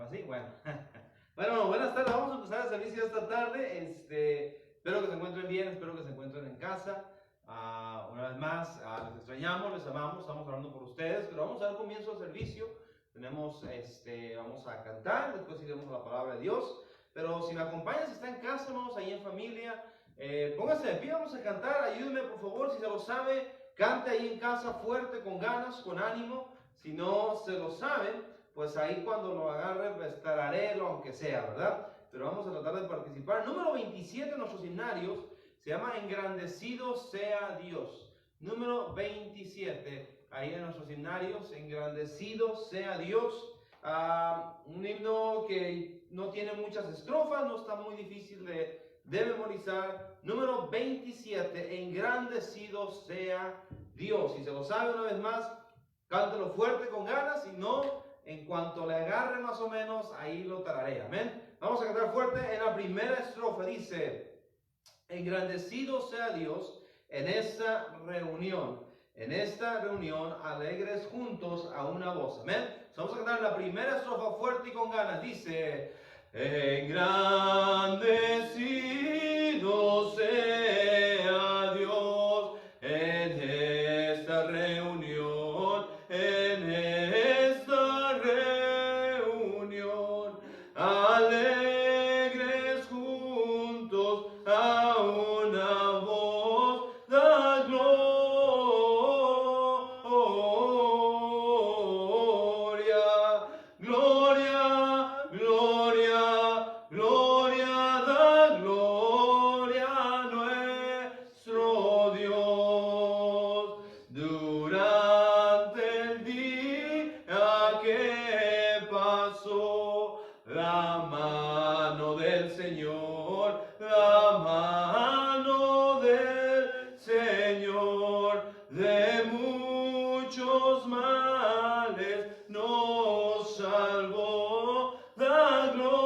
¿Así? Bueno. Bueno, buenas tardes. Vamos a empezar el servicio esta tarde. Espero que se encuentren bien, espero que se encuentren en casa. Una vez más, les extrañamos, les amamos, estamos orando por ustedes, pero vamos a dar comienzo al servicio. Vamos a cantar, después iremos a la palabra de Dios. Pero si me acompañan, si está en casa, vamos ahí en familia, pónganse de pie, vamos a cantar. Ayúdenme, por favor, si se lo sabe, cante ahí en casa fuerte, con ganas, con ánimo. Si no se lo saben, pues ahí cuando lo agarre, pues tararélo, aunque sea, ¿verdad? Pero vamos a tratar de participar. Número 27 en nuestros himnarios se llama Engrandecido sea Dios. Número 27, ahí en nuestros himnarios, Engrandecido sea Dios. Un himno que no tiene muchas estrofas, no está muy difícil de memorizar. Número 27, Engrandecido sea Dios. Si se lo sabe una vez más, cántelo fuerte con ganas, si no, en cuanto le agarre más o menos, ahí lo tararea. Amén. Vamos a cantar fuerte. En la primera estrofa dice: engrandecido sea Dios en esta reunión. En esta reunión, alegres juntos a una voz. Amén. Vamos a cantar la primera estrofa fuerte y con ganas. Dice: engrandecido sea Dios en esta reunión. En esta reunión, alegres juntos a una voz, da gloria, gloria, gloria, gloria, da gloria a nuestro Dios. Durante el día que pasó, la mano del Señor, la mano del Señor, de muchos males nos salvó, da gloria,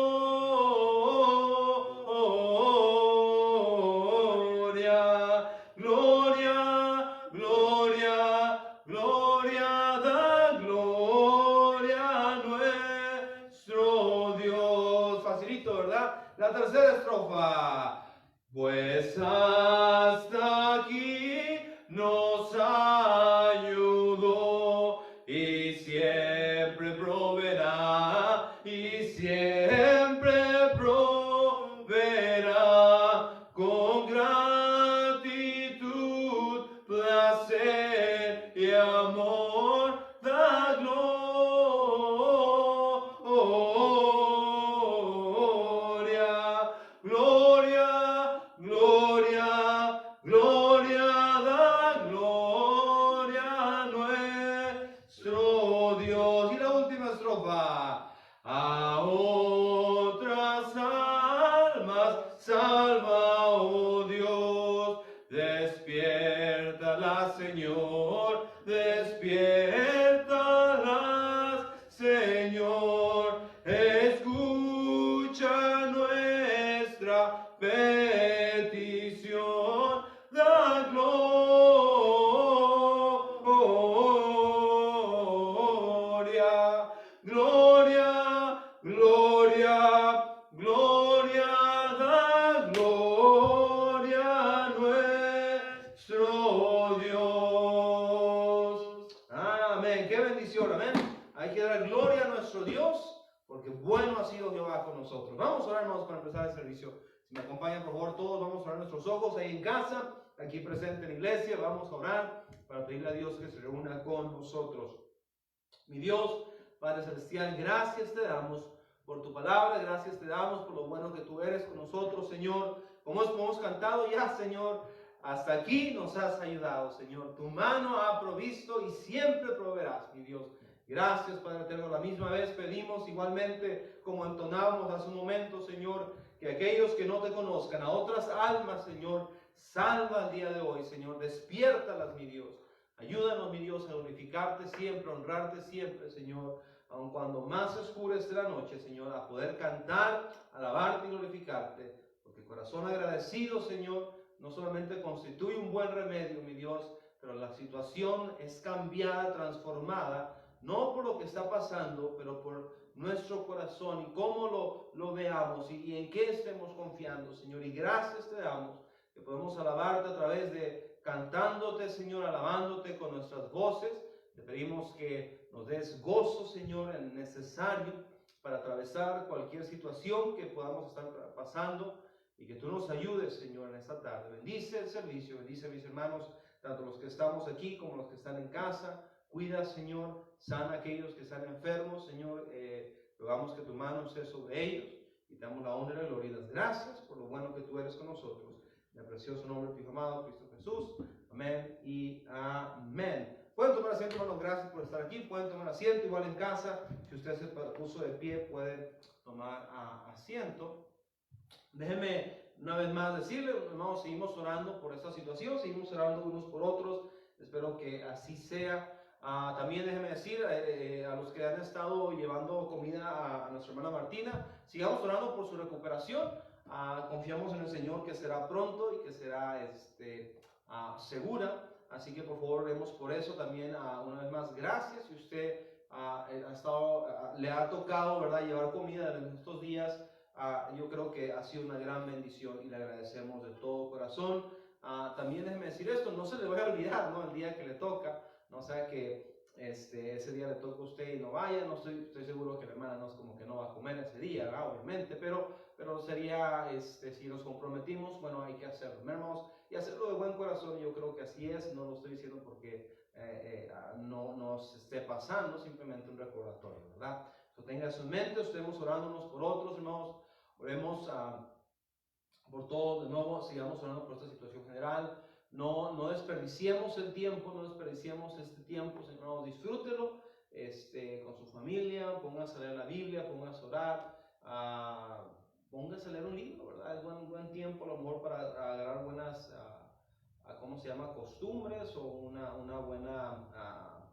gloria, gloria, gloria, da gloria a nuestro Dios. Facilito, ¿verdad? La tercera estrofa. Pues hasta aquí nos ayudó y siempre proveerá, y siempre proveerá con gratitud, placer y amor, da gloria, gloria, gloria, gloria, da gloria a nuestro Dios. Y la última estrofa. A otras almas salva, oh Dios, despiértalas, Señor, despiértalas, Señor, escucha nuestra petición, da gloria, gloria, gloria, gloria, da gloria a nuestro Dios. Amén. Qué bendición, amén. Hay que dar gloria a nuestro Dios, porque bueno ha sido Jehová con nosotros. Vamos a orar, hermanos, para empezar el servicio. Si me acompañan, por favor, todos vamos a orar nuestros ojos ahí en casa, aquí presente en la iglesia. Vamos a orar para pedirle a Dios que se reúna con nosotros. Mi Dios, Padre Celestial, gracias te damos por tu palabra, gracias te damos por lo bueno que tú eres con nosotros, Señor. Como hemos cantado ya, Señor, hasta aquí nos has ayudado, Señor. Tu mano ha provisto y siempre proveerás, mi Dios. Gracias, Padre Eterno. La misma vez pedimos igualmente, como entonábamos hace un momento, Señor, que aquellos que no te conozcan, a otras almas, Señor, salva el día de hoy, Señor. Despiértalas, mi Dios. Ayúdanos, mi Dios, a glorificarte siempre, a honrarte siempre, Señor. Aun cuando más oscura esté la noche, Señor, a poder cantar, alabarte y glorificarte. Porque corazón agradecido, Señor, no solamente constituye un buen remedio, mi Dios, pero la situación es cambiada, transformada, no por lo que está pasando, pero por nuestro corazón y cómo lo veamos y en qué estemos confiando, Señor. Y gracias te damos que podemos alabarte a través de cantándote, Señor, alabándote con nuestras voces. Te pedimos que nos des gozo, Señor, en necesario para atravesar cualquier situación que podamos estar pasando y que tú nos ayudes, Señor, en esta tarde. Bendice el servicio, bendice a mis hermanos, tanto los que estamos aquí como los que están en casa. Cuida, Señor, sana a aquellos que están enfermos, Señor. Rogamos que tu mano esté sobre ellos y te damos la honra y la gloria y las gracias por lo bueno que tú eres con nosotros. En el precioso nombre de tu Hijo amado, Cristo Jesús. Amén y amén. Pueden tomar asiento, hermanos, gracias por estar aquí. Pueden tomar asiento, igual en casa. Si usted se puso de pie, puede tomar asiento. Déjenme una vez más decirle, hermanos, seguimos orando por esta situación, seguimos orando unos por otros. Espero que así sea. También déjenme decir a los que han estado llevando comida a nuestra hermana Martina, sigamos orando por su recuperación. Confiamos en el Señor que será pronto y que será segura. Así que por favor oremos por eso. También una vez más, gracias. Si usted le ha tocado, ¿verdad?, llevar comida en estos días, yo creo que ha sido una gran bendición y le agradecemos de todo corazón. También déjeme decir esto, no se le vaya a olvidar, ¿no?, el día que le toca, no sea que ese día le toca a usted y no vaya. No estoy seguro que la hermana no es como que no va a comer ese día, ¿verdad?, obviamente, pero sería, si nos comprometimos, bueno, hay que hacerlo, hermanos, y hacerlo de buen corazón. Yo creo que así es, no lo estoy diciendo porque no nos esté pasando, simplemente un recordatorio, ¿verdad? Tenga eso en mente. Estemos orando unos por otros, hermanos. Oremos por todo, de nuevo, sigamos orando por esta situación general. No desperdiciemos el tiempo, no desperdiciemos este tiempo, hermanos. Disfrútelo con su familia, póngase a leer la Biblia, póngase a orar, póngase a leer un libro, ¿verdad? Es buen tiempo a lo mejor para agarrar buenas, ¿cómo se llama?, costumbres, o una buena,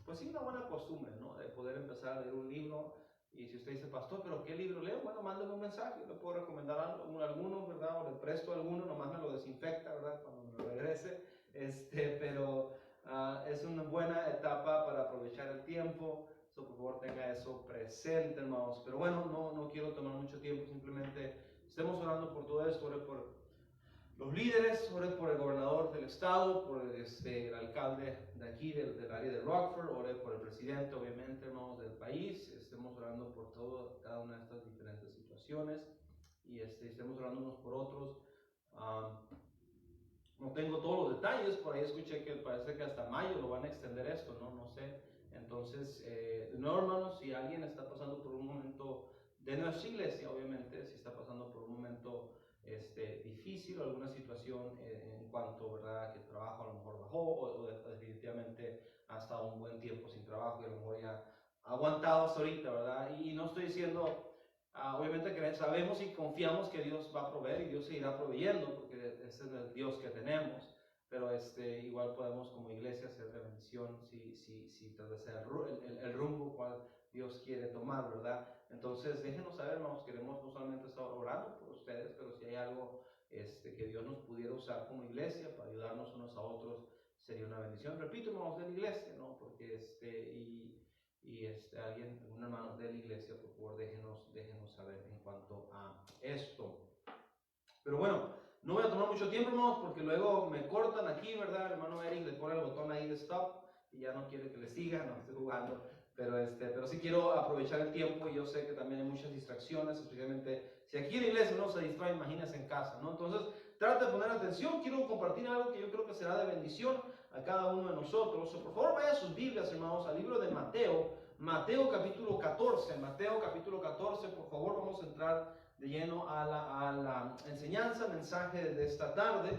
pues sí, una buena costumbre, ¿no?, de poder empezar a leer un libro. Y si usted dice, pastor, ¿pero qué libro leo? Bueno, mándeme un mensaje, le puedo recomendar alguno, ¿verdad? O le presto alguno, nomás me lo desinfecta, ¿verdad?, cuando me lo regrese. Pero es una buena etapa para aprovechar el tiempo. Por favor, tenga eso presente, hermanos. Pero bueno, no quiero tomar mucho tiempo, simplemente estemos orando por todo esto. Ore por los líderes, ore por el gobernador del estado, por el alcalde de aquí, del área de Rockford, ore por el presidente, obviamente, hermanos, del país. Estemos orando por cada una de estas diferentes situaciones y estemos orando unos por otros. No tengo todos los detalles, por ahí escuché que parece que hasta mayo lo van a extender esto, no sé. Entonces, de nuevo, hermanos, si alguien está pasando por un momento de nuestra iglesia, obviamente, si está pasando por un momento difícil o alguna situación en cuanto, ¿verdad?, que el trabajo a lo mejor bajó o definitivamente ha estado un buen tiempo sin trabajo y a lo mejor ya ha aguantado hasta ahorita, ¿verdad? Y no estoy diciendo, obviamente que sabemos y confiamos que Dios va a proveer y Dios seguirá proveyendo porque ese es el Dios que tenemos, pero igual podemos como iglesia hacer de bendición si tal vez sea el rumbo cual Dios quiere tomar, ¿verdad? Entonces déjenos saber, hermanos. Queremos no solamente estar orando por ustedes, pero si hay algo que Dios nos pudiera usar como iglesia para ayudarnos unos a otros, sería una bendición. Repito, hermanos de la iglesia, ¿no? Porque algún hermano de la iglesia, por favor, déjenos saber en cuanto a esto. Pero bueno, no voy a tomar mucho tiempo, hermanos, porque luego me cortan aquí, ¿verdad? El hermano Eric le pone el botón ahí de stop y ya no quiere que le siga, no estoy jugando. Pero sí quiero aprovechar el tiempo, y yo sé que también hay muchas distracciones, especialmente si aquí en la iglesia no se distrae, imagínense en casa, ¿no? Entonces, trata de poner atención. Quiero compartir algo que yo creo que será de bendición a cada uno de nosotros. Por favor, vaya a sus Biblias, hermanos, al libro de Mateo capítulo 14. Mateo capítulo 14, por favor, vamos a entrar de lleno a la enseñanza, mensaje de esta tarde.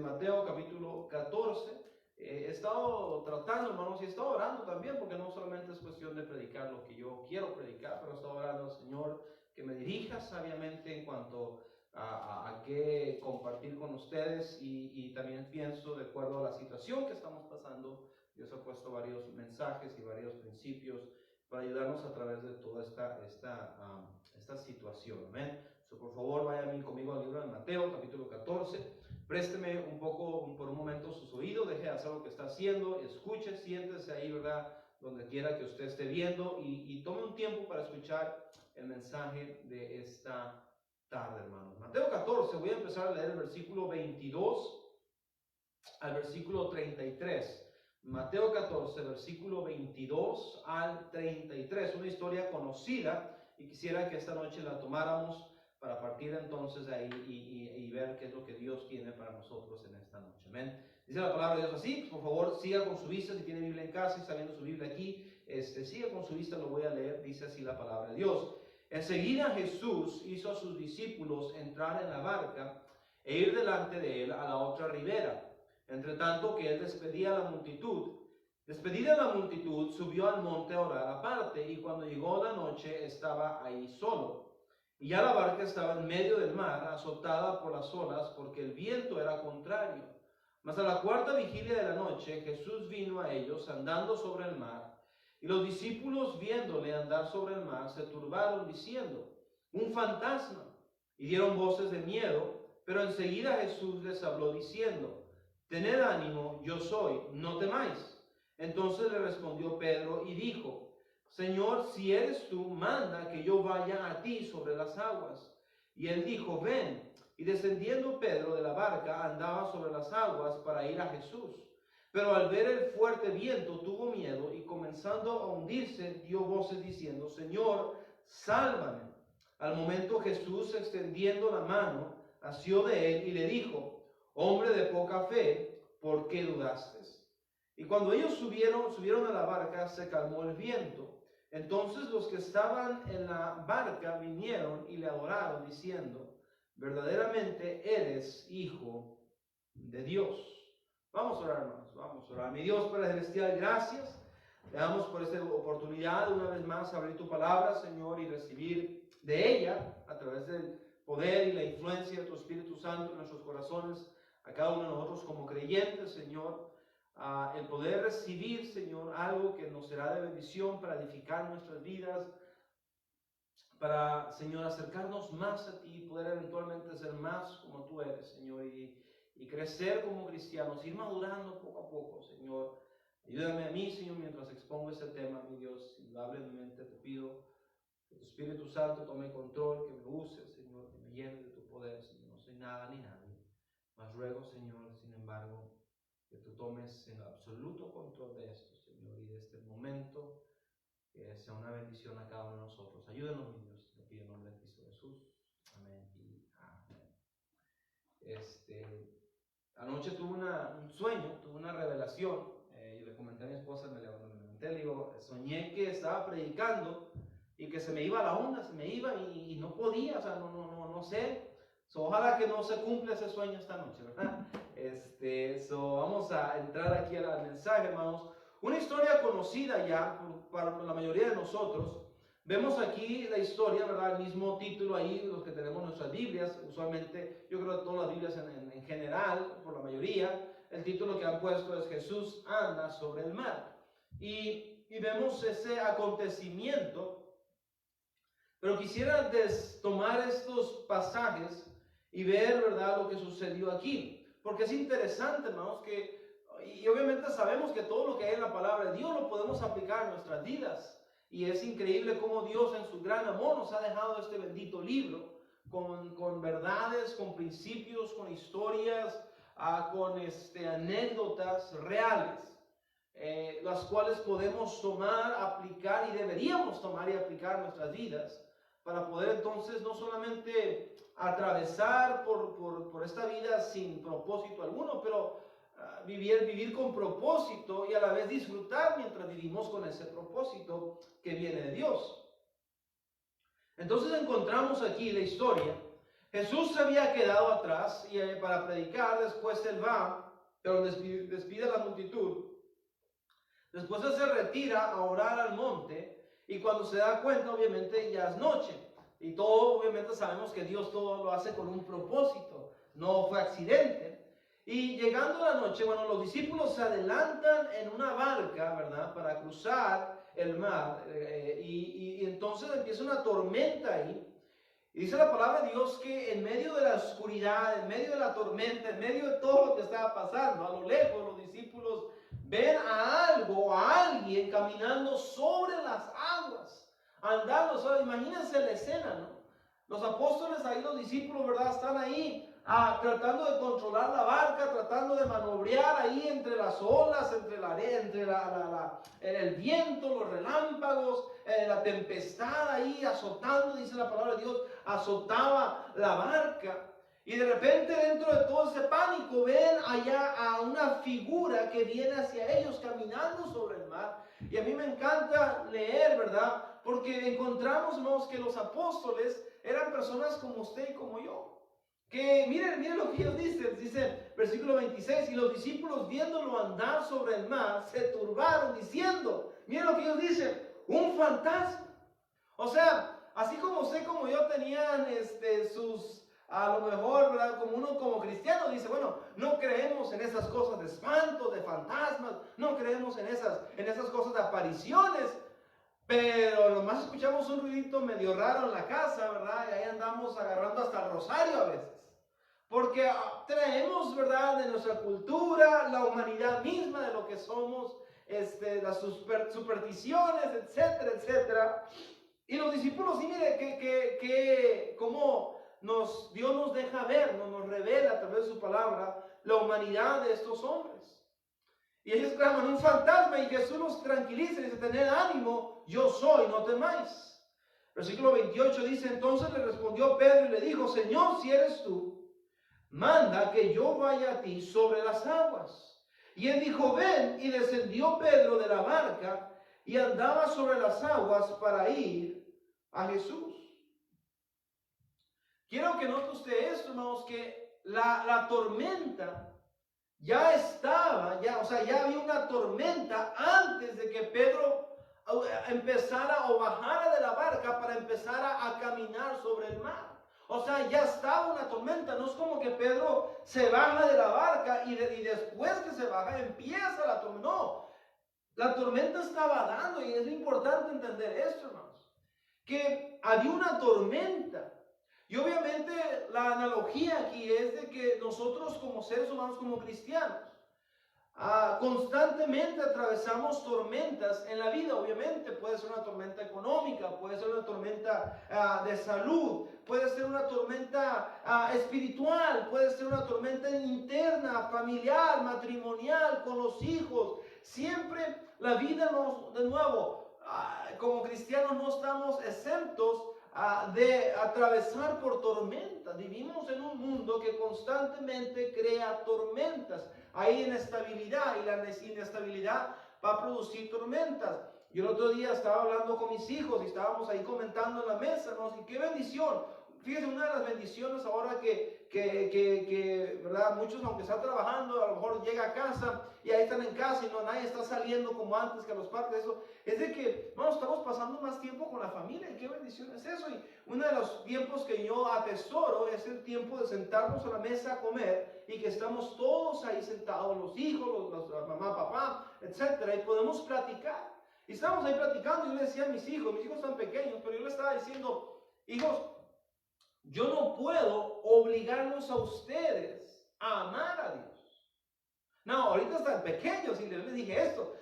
Mateo capítulo 14. He estado tratando, hermanos, y he estado orando también, porque no solamente es cuestión de predicar lo que yo quiero predicar, pero he estado orando al Señor que me dirija sabiamente en cuanto a qué compartir con ustedes, y también pienso, de acuerdo a la situación que estamos pasando, Dios ha puesto varios mensajes y varios principios para ayudarnos a través de toda esta situación. ¿Amén? Por favor, vayan conmigo al libro de Mateo, capítulo 14. Présteme un poco, por un momento, sus oídos, deje de hacer lo que está haciendo, escuche, siéntese ahí, ¿verdad?, donde quiera que usted esté viendo, y tome un tiempo para escuchar el mensaje de esta tarde, hermanos. Mateo 14, voy a empezar a leer el versículo 22 al versículo 33. Mateo 14, versículo 22 al 33, una historia conocida, y quisiera que esta noche la tomáramos para partir entonces de ahí y ver qué es lo que Dios tiene para nosotros en esta noche. Amén. Dice la palabra de Dios así. Por favor, siga con su vista. Si tiene Biblia en casa y está viendo su Biblia aquí, siga con su vista, lo voy a leer. Dice así la palabra de Dios. Enseguida Jesús hizo a sus discípulos entrar en la barca e ir delante de él a la otra ribera. Entre tanto que él despedida a la multitud, subió al monte a orar aparte, y cuando llegó la noche estaba ahí solo. Y ya la barca estaba en medio del mar, azotada por las olas, porque el viento era contrario. Mas a la cuarta vigilia de la noche, Jesús vino a ellos andando sobre el mar, y los discípulos, viéndole andar sobre el mar, se turbaron diciendo: un fantasma, y dieron voces de miedo. Pero enseguida Jesús les habló diciendo: tened ánimo, yo soy, no temáis. Entonces le respondió Pedro y dijo: Señor, si eres tú, manda que yo vaya a ti sobre las aguas. Y él dijo: ven. Y descendiendo Pedro de la barca, andaba sobre las aguas para ir a Jesús. Pero al ver el fuerte viento tuvo miedo, y comenzando a hundirse dio voces diciendo: Señor, sálvame. Al momento Jesús, extendiendo la mano, asió de él y le dijo: hombre de poca fe, ¿por qué dudaste? Y cuando ellos subieron a la barca, se calmó el viento. Entonces los que estaban en la barca vinieron y le adoraron, diciendo: verdaderamente eres Hijo de Dios. Vamos a orar, hermanos, vamos a orar. Mi Dios Padre Celestial, gracias. Le damos por esta oportunidad de una vez más abrir tu palabra, Señor, y recibir de ella, a través del poder y la influencia de tu Espíritu Santo en nuestros corazones, a cada uno de nosotros como creyentes, Señor, el poder recibir, Señor, algo que nos será de bendición para edificar nuestras vidas, para, Señor, acercarnos más a ti, poder eventualmente ser más como tú eres, Señor, y crecer como cristianos, ir madurando poco a poco, Señor. Ayúdame a mí, Señor, mientras expongo este tema, mi Dios, indudablemente te pido que tu Espíritu Santo tome control, que me use, Señor, que me llene de tu poder, Señor. No soy nada ni nadie, mas ruego, Señor, sin embargo, que tú tomes en absoluto control de esto, Señor, y de este momento, que sea una bendición a cada uno de nosotros. Ayúdanos, mi Dios, te pido en nombre de Cristo Jesús. Amén y amén. Anoche tuve un sueño, tuve una revelación. Yo le comenté a mi esposa, me levanté, le digo, soñé que estaba predicando y que se me iba la onda, se me iba y no podía, o sea, no sé. Ojalá que no se cumpla ese sueño esta noche, ¿verdad? Vamos a entrar aquí al mensaje, hermanos. Una historia conocida ya para la mayoría de nosotros. Vemos aquí la historia, ¿verdad? El mismo título ahí, los que tenemos nuestras Biblias. Usualmente, yo creo que todas las Biblias en general, por la mayoría, el título que han puesto es Jesús anda sobre el mar. Y vemos ese acontecimiento. Pero quisiera tomar estos pasajes y ver, ¿verdad?, lo que sucedió aquí. Porque es interesante, hermanos, y obviamente sabemos que todo lo que hay en la palabra de Dios lo podemos aplicar en nuestras vidas. Y es increíble cómo Dios en su gran amor nos ha dejado este bendito libro con verdades, con principios, con historias, con anécdotas reales, las cuales podemos tomar, aplicar y deberíamos tomar y aplicar en nuestras vidas para poder entonces no solamente atravesar por esta vida sin propósito alguno, pero vivir con propósito y a la vez disfrutar mientras vivimos con ese propósito que viene de Dios. Entonces encontramos aquí la historia. Jesús se había quedado atrás y para predicar, después él va, pero despide a la multitud. Después él se retira a orar al monte y cuando se da cuenta, obviamente ya es noche. Y todo, obviamente sabemos que Dios todo lo hace con un propósito, no fue accidente. Y llegando la noche, bueno, los discípulos se adelantan en una barca, ¿verdad?, para cruzar el mar. Y entonces empieza una tormenta ahí. Y dice la palabra de Dios que en medio de la oscuridad, en medio de la tormenta, en medio de todo lo que estaba pasando, a lo lejos los discípulos ven a algo, a alguien caminando sobre las aguas, andando sobre, imagínense la escena, ¿no? Los apóstoles ahí, los discípulos, ¿verdad? Están ahí tratando de controlar la barca, tratando de manobrear ahí entre las olas, entre la arena, entre el viento, los relámpagos, la tempestad ahí azotando, dice la palabra de Dios, azotaba la barca. Y de repente dentro de todo ese pánico ven allá a una figura que viene hacia ellos caminando sobre el mar. Y a mí me encanta leer, ¿verdad? Porque encontramos, hermanos, que los apóstoles eran personas como usted y como yo. Que miren lo que ellos dicen. Dice versículo 26, y los discípulos viéndolo andar sobre el mar se turbaron diciendo, miren lo que ellos dicen, un fantasma. O sea, así como usted como yo tenían sus, a lo mejor, ¿verdad? Como uno como cristiano dice, bueno, no creemos en esas cosas de espantos, de fantasmas, no creemos en esas cosas de apariciones. Pero nomás escuchamos un ruidito medio raro en la casa, ¿verdad? Y ahí andamos agarrando hasta el rosario a veces. Porque traemos, ¿verdad? De nuestra cultura, la humanidad misma, de lo que somos, las supersticiones, etcétera, etcétera. Y los discípulos, sí, mire, cómo Dios nos deja ver, nos revela a través de su palabra la humanidad de estos hombres. Y ellos claman un fantasma y Jesús los tranquiliza y dice, tened ánimo, yo soy, no temáis. Versículo 28 dice, entonces le respondió Pedro y le dijo, Señor, si eres tú, manda que yo vaya a ti sobre las aguas. Y él dijo, ven, y descendió Pedro de la barca y andaba sobre las aguas para ir a Jesús. Quiero que note usted esto, hermanos, que la tormenta ya estaba, o sea, ya había una tormenta antes de que Pedro empezara o bajara de la barca para empezar a caminar sobre el mar. O sea, ya estaba una tormenta. No es como que Pedro se baja de la barca y después que se baja empieza la tormenta. No, la tormenta estaba dando, y es importante entender esto, hermanos, que había una tormenta. Y obviamente la analogía aquí es de que nosotros como seres humanos, como cristianos, constantemente atravesamos tormentas en la vida. Obviamente puede ser una tormenta económica, puede ser una tormenta de salud, puede ser una tormenta espiritual, puede ser una tormenta interna, familiar, matrimonial, con los hijos. Siempre la vida de nuevo, como cristianos no estamos exentos de atravesar por tormentas. Vivimos en un mundo que constantemente crea tormentas. Hay inestabilidad y la inestabilidad va a producir tormentas. Yo el otro día estaba hablando con mis hijos y estábamos ahí comentando en la mesa, ¿no? Y qué bendición. Fíjense, una de las bendiciones ahora ¿verdad? Muchos, aunque están trabajando, a lo mejor llega a casa y ahí están en casa y no, nadie está saliendo como antes que a los parques. Eso es de que, bueno, estamos pasando más tiempo con la familia. Y qué bendición es eso. Y uno de los tiempos que yo atesoro es el tiempo de sentarnos a la mesa a comer y que estamos todos ahí sentados, los hijos, los mamá, papá, etcétera, y podemos platicar. Y estábamos ahí platicando y yo le decía a mis hijos están pequeños, pero yo les estaba diciendo, hijos, yo no puedo obligarlos a ustedes a amar a Dios. No, ahorita están pequeños y les dije esto.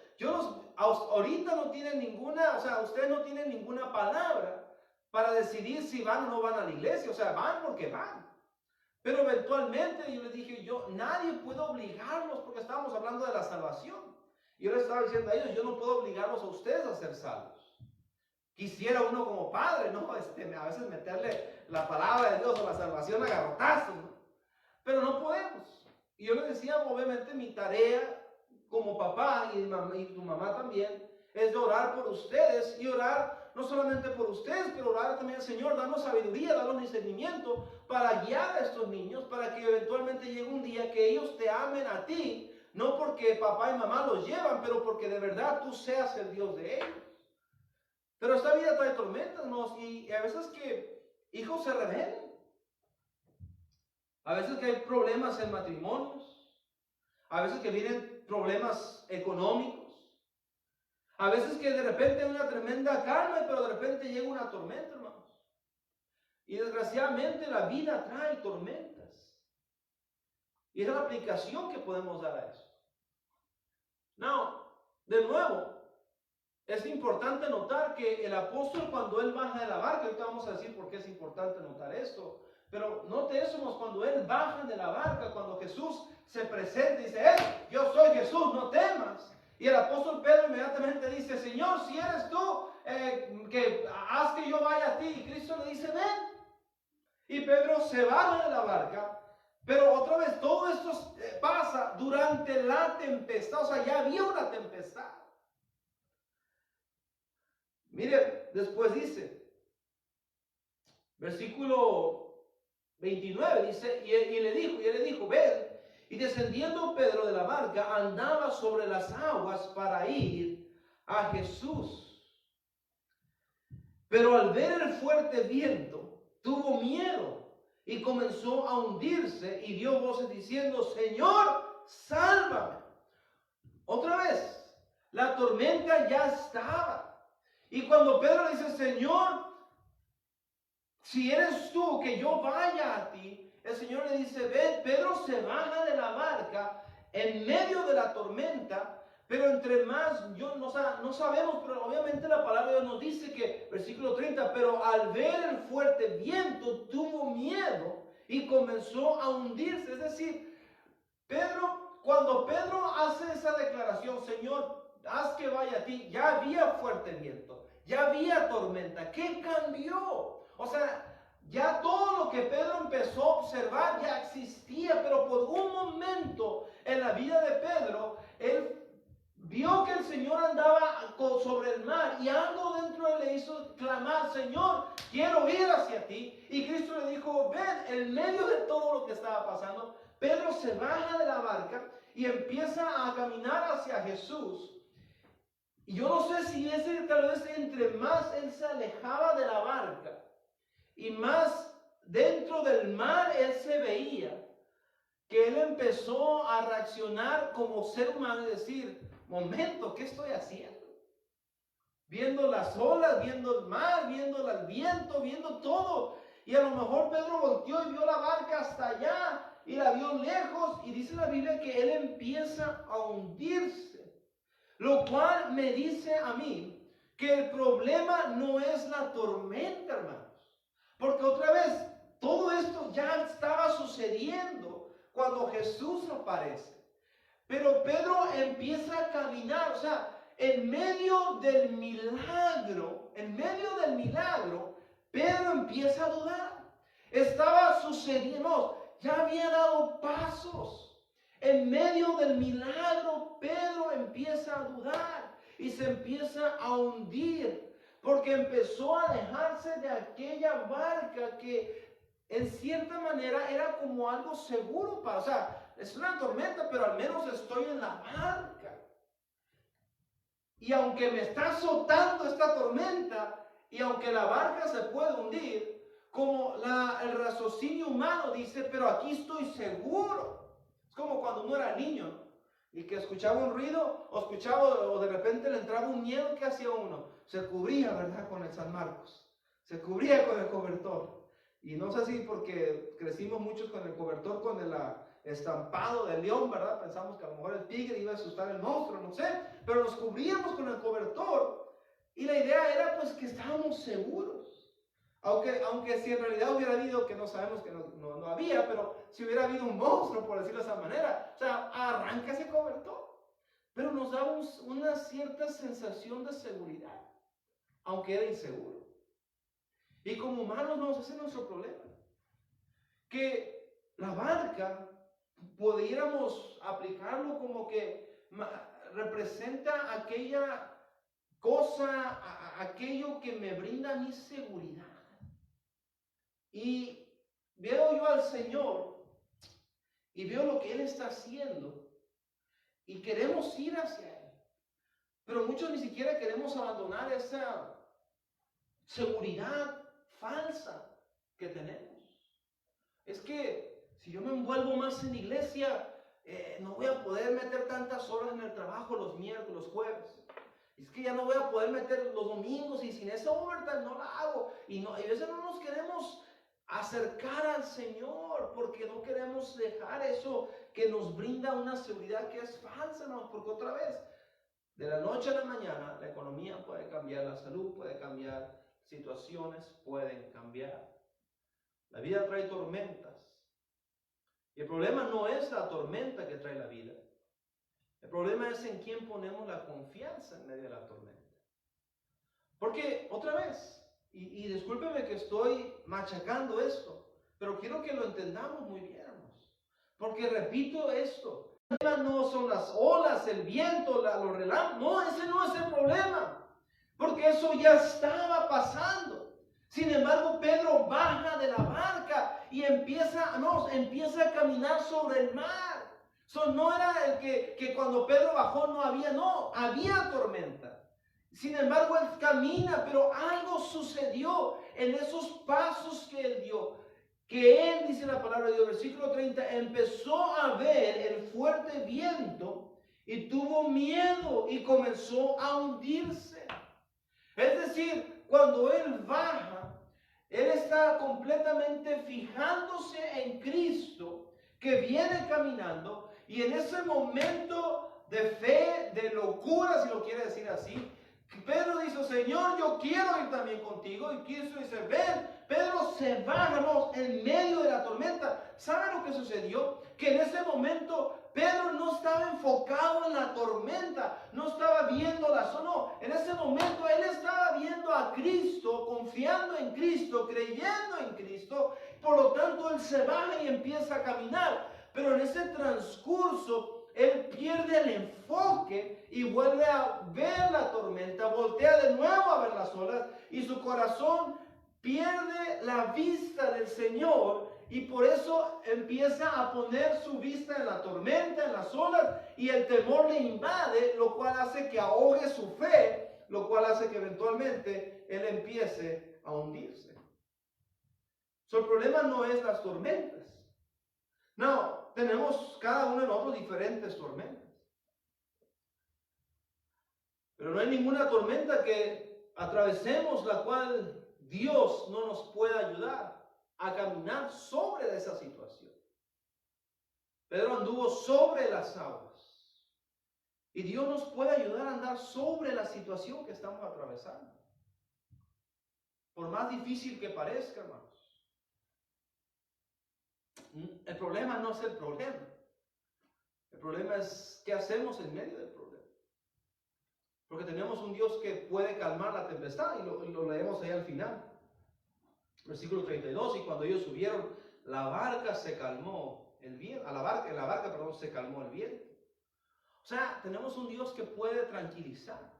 Ahorita no tienen ninguna, o sea, ustedes no tienen ninguna palabra para decidir si van o no van a la iglesia. O sea, van porque van. Pero eventualmente yo les dije, nadie puede obligarlos, porque estábamos hablando de la salvación. Yo les estaba diciendo a ellos, yo no puedo obligarlos a ustedes a ser salvos. Quisiera uno como padre, ¿no? A veces meterle la palabra de Dios o la salvación a garrotazos, ¿no? Pero no podemos. Y yo les decía, obviamente mi tarea como papá y tu mamá también, es de orar por ustedes y orar no solamente por ustedes, pero orar también al Señor, darnos sabiduría, darnos discernimiento para guiar a estos niños, para que eventualmente llegue un día que ellos te amen a ti, no porque papá y mamá los llevan, pero porque de verdad tú seas el Dios de ellos. Pero esta vida trae tormentas, ¿no? Y a veces que hijos se rebelen, a veces que hay problemas en matrimonios, a veces que vienen problemas económicos, a veces que de repente hay una tremenda calma, pero de repente llega una tormenta, hermanos. Y desgraciadamente la vida trae tormentas. Y esa es la aplicación que podemos dar a eso. No, de nuevo, es importante notar que el apóstol cuando él baja de la barca, ahorita vamos a decir por qué es importante notar esto, pero note eso, cuando él baja de la barca, cuando Jesús se presenta y dice, yo soy Jesús, no temas. Y el apóstol Pedro inmediatamente dice, Señor, si eres tú, que haz que yo vaya a ti. Y Cristo le dice, ven. Y Pedro se baja de la barca, pero otra vez todo esto pasa durante la tempestad, o sea, ya había una tempestad. Mire, después dice, versículo 29, dice, y él le dijo, ven. Y descendiendo Pedro de la barca, andaba sobre las aguas para ir a Jesús. Pero al ver el fuerte viento, tuvo miedo y comenzó a hundirse y dio voces diciendo, Señor, sálvame. Otra vez, la tormenta ya estaba. Y cuando Pedro dice, Señor, si eres tú, que yo vaya a ti, el Señor le dice, ven. Pedro se baja de la barca en medio de la tormenta, pero entre más, no sabemos, pero obviamente la palabra de Dios nos dice que, versículo 30, pero al ver el fuerte viento tuvo miedo y comenzó a hundirse. Es decir, cuando Pedro hace esa declaración, Señor, haz que vaya a ti, ya había fuerte viento, ya había tormenta. ¿Qué cambió? O sea, ya todo lo que Pedro empezó a observar ya existía, pero por un momento en la vida de Pedro, él vio que el Señor andaba sobre el mar y algo dentro de él le hizo clamar, Señor, quiero ir hacia ti. Y Cristo le dijo, ven. En medio de todo lo que estaba pasando, Pedro se baja de la barca y empieza a caminar hacia Jesús. Y yo no sé si tal vez entre más él se alejaba de la barca y más dentro del mar él se veía, que él empezó a reaccionar como ser humano y decir, momento, ¿qué estoy haciendo? Viendo las olas, viendo el mar, viendo el viento, viendo todo. Y a lo mejor Pedro volteó y vio la barca hasta allá y la vio lejos, y dice la Biblia que él empieza a hundirse. Lo cual me dice a mí que el problema no es la tormenta, hermanos. Porque otra vez, todo esto ya estaba sucediendo cuando Jesús aparece. Pero Pedro empieza a caminar, o sea, en medio del milagro, Pedro empieza a dudar. Estaba sucediendo, ya había dado pasos. En medio del milagro, Pedro empieza a dudar y se empieza a hundir, porque empezó a alejarse de aquella barca que en cierta manera era como algo seguro para, o sea, es una tormenta, pero al menos estoy en la barca. Y aunque me está azotando esta tormenta, y aunque la barca se puede hundir, como el raciocinio humano dice, pero aquí estoy seguro. Es como cuando uno era niño y que escuchaba un ruido o de repente le entraba un miedo. ¿Qué hacía uno? Se cubría, ¿verdad? Con el San Marcos, se cubría con el cobertor. Y no sé si porque crecimos muchos con el cobertor, con el estampado del león, ¿verdad? Pensamos que a lo mejor el tigre iba a asustar al monstruo, no sé, pero nos cubríamos con el cobertor y la idea era pues que estábamos seguros. Aunque si en realidad hubiera habido, que no sabemos que no había, pero si hubiera habido un monstruo, por decirlo de esa manera, o sea, arranca ese cobertor. Pero nos daba una cierta sensación de seguridad, aunque era inseguro. Y como humanos nos hace nuestro problema. Que la barca, pudiéramos aplicarlo como que representa aquella cosa, aquello que me brinda mi seguridad. Y veo yo al Señor y veo lo que Él está haciendo y queremos ir hacia Él. Pero muchos ni siquiera queremos abandonar esa seguridad falsa que tenemos. Es que si yo me envuelvo más en iglesia, no voy a poder meter tantas horas en el trabajo los miércoles, los jueves. Es que ya no voy a poder meter los domingos y sin ese overtime no la hago. Y a veces no nos queremos acercar al Señor, porque no queremos dejar eso que nos brinda una seguridad que es falsa, ¿no? Porque otra vez, de la noche a la mañana, la economía puede cambiar, la salud puede cambiar, situaciones pueden cambiar. La vida trae tormentas. Y el problema no es la tormenta que trae la vida. El problema es en quién ponemos la confianza en medio de la tormenta. Porque, otra vez, y discúlpeme que estoy machacando esto, pero quiero que lo entendamos muy bien, hermanos. Porque repito esto, el problema no son las olas, el viento, los relámpagos. No, ese no es el problema. Porque eso ya estaba pasando. Sin embargo, Pedro baja de la barca y empieza a caminar sobre el mar. No era el que cuando Pedro bajó había tormenta. Sin embargo, él camina, pero algo sucedió en esos pasos que él dio. Que él, dice la palabra de Dios, versículo 30, empezó a ver el fuerte viento y tuvo miedo y comenzó a hundirse. Es decir, cuando él baja, él está completamente fijándose en Cristo, que viene caminando, y en ese momento de fe, de locura, si lo quiere decir así, Pedro dice, Señor, yo quiero ir también contigo. Y Cristo dice, ven. Pedro se va, hermanos, en medio de la tormenta. ¿Saben lo que sucedió? Que en ese momento Pedro no estaba enfocado en la tormenta, no estaba viendo la zona. No, en ese momento él estaba viendo a Cristo, confiando en Cristo, creyendo en Cristo. Por lo tanto, él se baja y empieza a caminar. Pero en ese transcurso, él pierde el enfoque y vuelve a ver la tormenta, voltea de nuevo a ver las olas y su corazón pierde la vista del Señor y por eso empieza a poner su vista en la tormenta, en las olas, y el temor le invade, lo cual hace que ahogue su fe, lo cual hace que eventualmente él empiece a hundirse. El problema no es las tormentas. No, tenemos cada uno de nosotros diferentes tormentas. Pero no hay ninguna tormenta que atravesemos la cual Dios no nos pueda ayudar a caminar sobre esa situación. Pedro anduvo sobre las aguas. Y Dios nos puede ayudar a andar sobre la situación que estamos atravesando. Por más difícil que parezca, hermanos. El problema no es el problema. El problema es qué hacemos en medio del problema. Porque tenemos un Dios que puede calmar la tempestad y lo leemos ahí al final. Versículo 32, y cuando ellos subieron, la barca se calmó el viento. En la barca, se calmó el viento. O sea, tenemos un Dios que puede tranquilizar.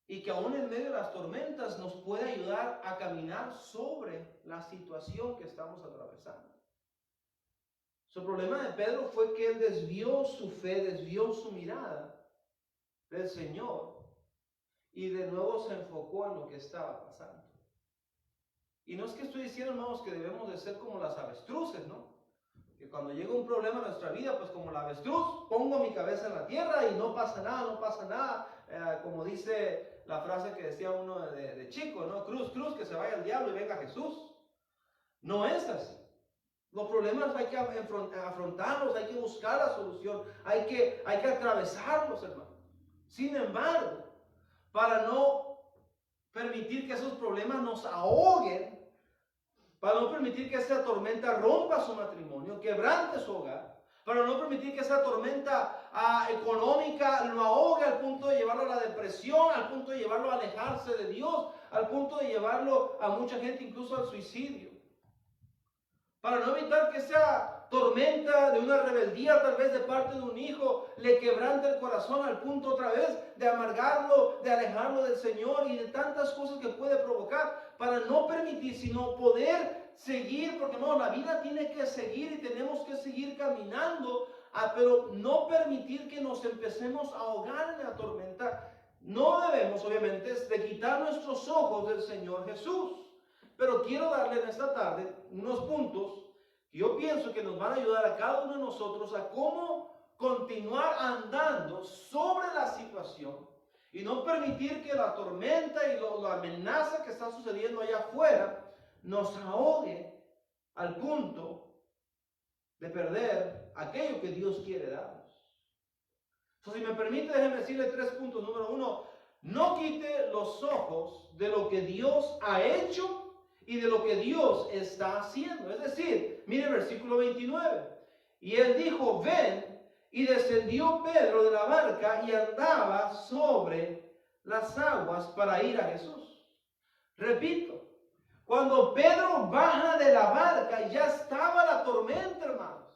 Y que aún en medio de las tormentas nos puede ayudar a caminar sobre la situación que estamos atravesando. El problema de Pedro fue que él desvió su fe, desvió su mirada del Señor y de nuevo se enfocó en lo que estaba pasando. Y no es que estoy diciendo, hermanos, que debemos de ser como las avestruces, ¿no? Que cuando llega un problema en nuestra vida, pues como la avestruz, pongo mi cabeza en la tierra y no pasa nada, no pasa nada. Como dice la frase que decía uno de chico, ¿no? Cruz, cruz, que se vaya el diablo y venga Jesús. No es así. Los problemas hay que afrontarlos, hay que buscar la solución, hay que atravesarlos, hermano. Sin embargo, para no permitir que esos problemas nos ahoguen, para no permitir que esa tormenta rompa su matrimonio, quebrante su hogar, para no permitir que esa tormenta económica lo ahogue al punto de llevarlo a la depresión, al punto de llevarlo a alejarse de Dios, al punto de llevarlo a mucha gente incluso al suicidio. Para no evitar que esa tormenta de una rebeldía tal vez de parte de un hijo le quebrante el corazón al punto otra vez de amargarlo, de alejarlo del Señor y de tantas cosas que puede provocar, para no permitir, sino poder seguir, porque no, la vida tiene que seguir y tenemos que seguir caminando, pero no permitir que nos empecemos a ahogar en la tormenta. No debemos, obviamente, de quitar nuestros ojos del Señor Jesús. Pero quiero darle en esta tarde unos puntos que yo pienso que nos van a ayudar a cada uno de nosotros a cómo continuar andando sobre la situación y no permitir que la tormenta y la amenaza que está sucediendo allá afuera nos ahogue al punto de perder aquello que Dios quiere darnos. Entonces, si me permite, déjeme decirle 3 puntos. Número 1, no quite los ojos de lo que Dios ha hecho y de lo que Dios está haciendo. Es decir, mire versículo 29. Y él dijo, ven, y descendió Pedro de la barca y andaba sobre las aguas para ir a Jesús. Repito, cuando Pedro baja de la barca, ya estaba la tormenta, hermanos.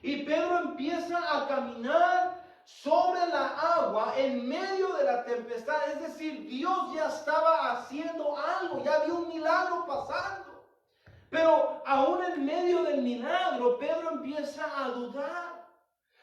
Y Pedro empieza a caminar sobre la agua en medio de la tempestad. Es decir, Dios ya estaba haciendo algo, ya había un milagro pasando. Pero aún en medio del milagro, Pedro empieza a dudar.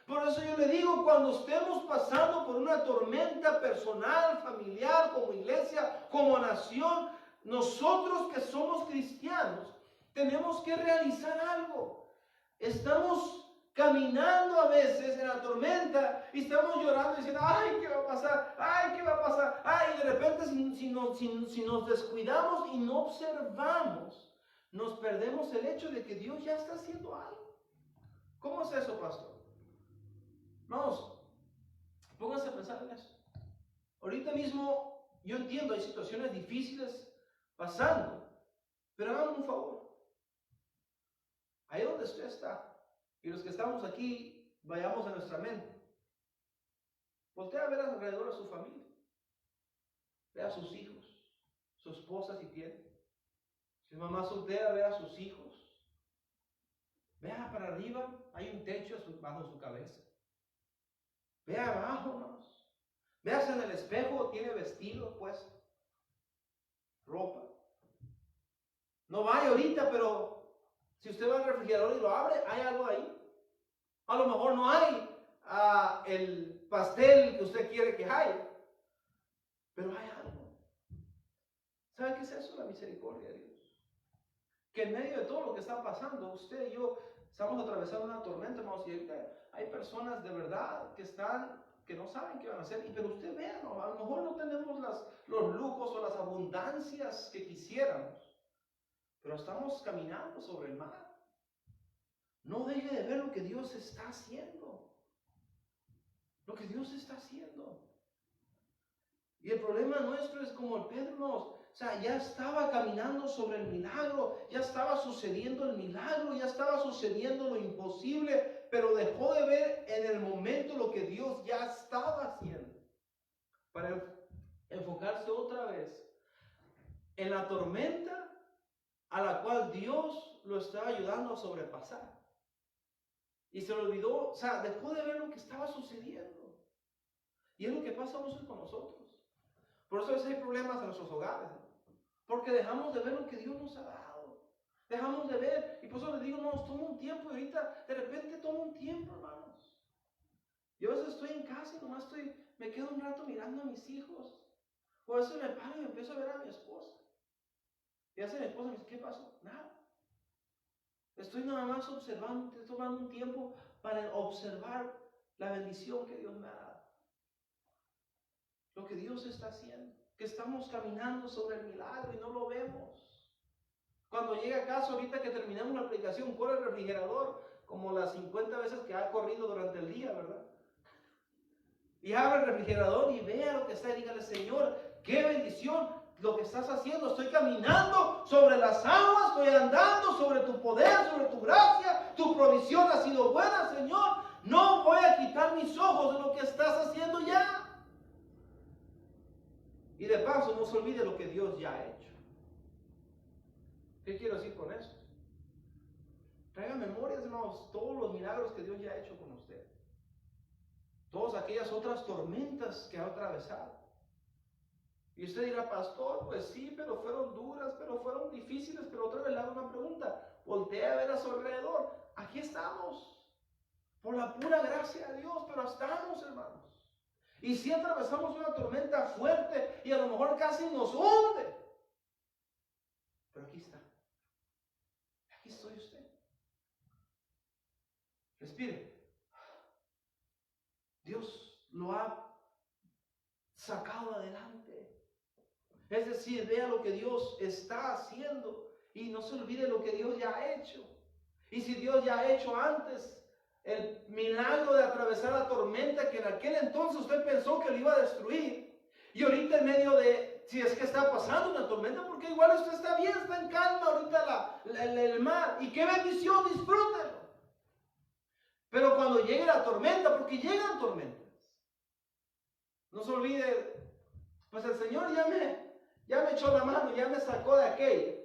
Por eso yo le digo, cuando estemos pasando por una tormenta personal, familiar, como iglesia, como nación, nosotros que somos cristianos, tenemos que realizar algo. Estamos caminando a veces en la tormenta y estamos llorando diciendo, ay, ¿qué va a pasar? Ay, ¿qué va a pasar? Ay, y de repente si nos descuidamos y no observamos, nos perdemos el hecho de que Dios ya está haciendo algo. ¿Cómo es eso, pastor? Vamos, pónganse a pensar en eso. Ahorita mismo yo entiendo, hay situaciones difíciles pasando, pero háganme un favor. Ahí donde usted está, y los que estamos aquí, vayamos a nuestra mente. Voltea a ver alrededor a su familia. Vea a sus hijos, su esposa si tiene. Si es mamá soltera, vea a sus hijos. Vea para arriba, hay un techo bajo su cabeza. Vea abajo, hermanos. Véase en el espejo, tiene vestido, pues, ropa. No vaya ahorita, pero si usted va al refrigerador y lo abre, hay algo ahí. A lo mejor no hay el pastel que usted quiere que haya, pero hay algo. ¿Sabe qué es eso? La misericordia de Dios. Que en medio de todo lo que está pasando, usted y yo estamos atravesando una tormenta, hermanos, y hay personas de verdad que no saben qué van a hacer, pero usted vea, ¿no? A lo mejor no tenemos los lujos o las abundancias que quisiéramos, pero estamos caminando sobre el mar. No deje de ver lo que Dios está haciendo. Lo que Dios está haciendo. Y el problema nuestro es como el Pedro, o sea, ya estaba caminando sobre el milagro, ya estaba sucediendo el milagro, ya estaba sucediendo lo imposible, pero dejó de ver en el momento lo que Dios ya estaba haciendo. Para enfocarse otra vez en la tormenta a la cual Dios lo estaba ayudando a sobrepasar. Y se le olvidó, o sea, dejó de ver lo que estaba sucediendo. Y es lo que pasa mucho con nosotros. Por eso a veces hay problemas en nuestros hogares, ¿no? Porque dejamos de ver lo que Dios nos ha dado. Dejamos de ver, y por eso les digo, no, toma un tiempo, y ahorita de repente toma un tiempo, hermanos. Yo a veces estoy en casa y nomás me quedo un rato mirando a mis hijos. O a veces me paro y me empiezo a ver a mi esposa. Y a veces mi esposa me dice, ¿qué pasó? Nada. Estoy nada más observando, estoy tomando un tiempo para observar la bendición que Dios me ha dado. Lo que Dios está haciendo. Que estamos caminando sobre el milagro y no lo vemos. Cuando llega a casa, ahorita que terminamos la aplicación, corre el refrigerador como las 50 veces que ha corrido durante el día, ¿verdad? Y abre el refrigerador y vea lo que está y dígale, Señor, qué bendición lo que estás haciendo. Estoy caminando sobre las aguas, estoy andando sobre tu poder, sobre tu gracia, tu provisión ha sido buena, Señor. No voy a quitar mis ojos de lo que estás haciendo ya. Y de paso, no se olvide lo que Dios ya ha hecho. ¿Qué quiero decir con esto? Traiga memorias, hermanos, todos los milagros que Dios ya ha hecho con usted. Todas aquellas otras tormentas que ha atravesado. Y usted dirá, pastor, pues sí, pero fueron duras, pero fueron difíciles. Pero otra vez le hago una pregunta. Voltea a ver a su alrededor. Aquí estamos. Por la pura gracia de Dios, pero estamos, hermanos. Y si atravesamos una tormenta fuerte y a lo mejor casi nos hunde. Pero aquí está. Aquí estoy usted. Respire. Dios lo ha sacado adelante. Es decir, vea lo que Dios está haciendo. Y no se olvide lo que Dios ya ha hecho. Y si Dios ya ha hecho antes el milagro de atravesar la tormenta que en aquel entonces usted pensó que lo iba a destruir, y ahorita en medio de, si es que está pasando una tormenta, porque igual usted está bien, está en calma ahorita el mar, y qué bendición, disfrútenlo. Pero cuando llegue la tormenta, porque llegan tormentas, no se olvide, pues el Señor ya me echó la mano, ya me sacó de aquella.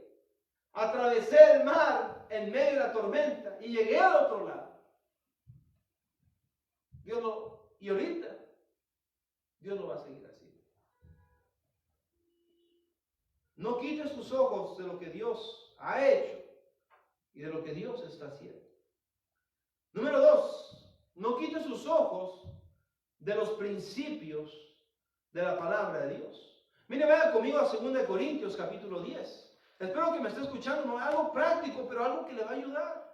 Atravesé el mar en medio de la tormenta y llegué al otro lado. Y ahorita Dios lo va a seguir haciendo. No quite sus ojos de lo que Dios ha hecho y de lo que Dios está haciendo. Número 2, no quite sus ojos de los principios de la palabra de Dios. Mire, vaya conmigo a 2 Corintios capítulo 10. Espero que me esté escuchando, no algo práctico, pero algo que le va a ayudar.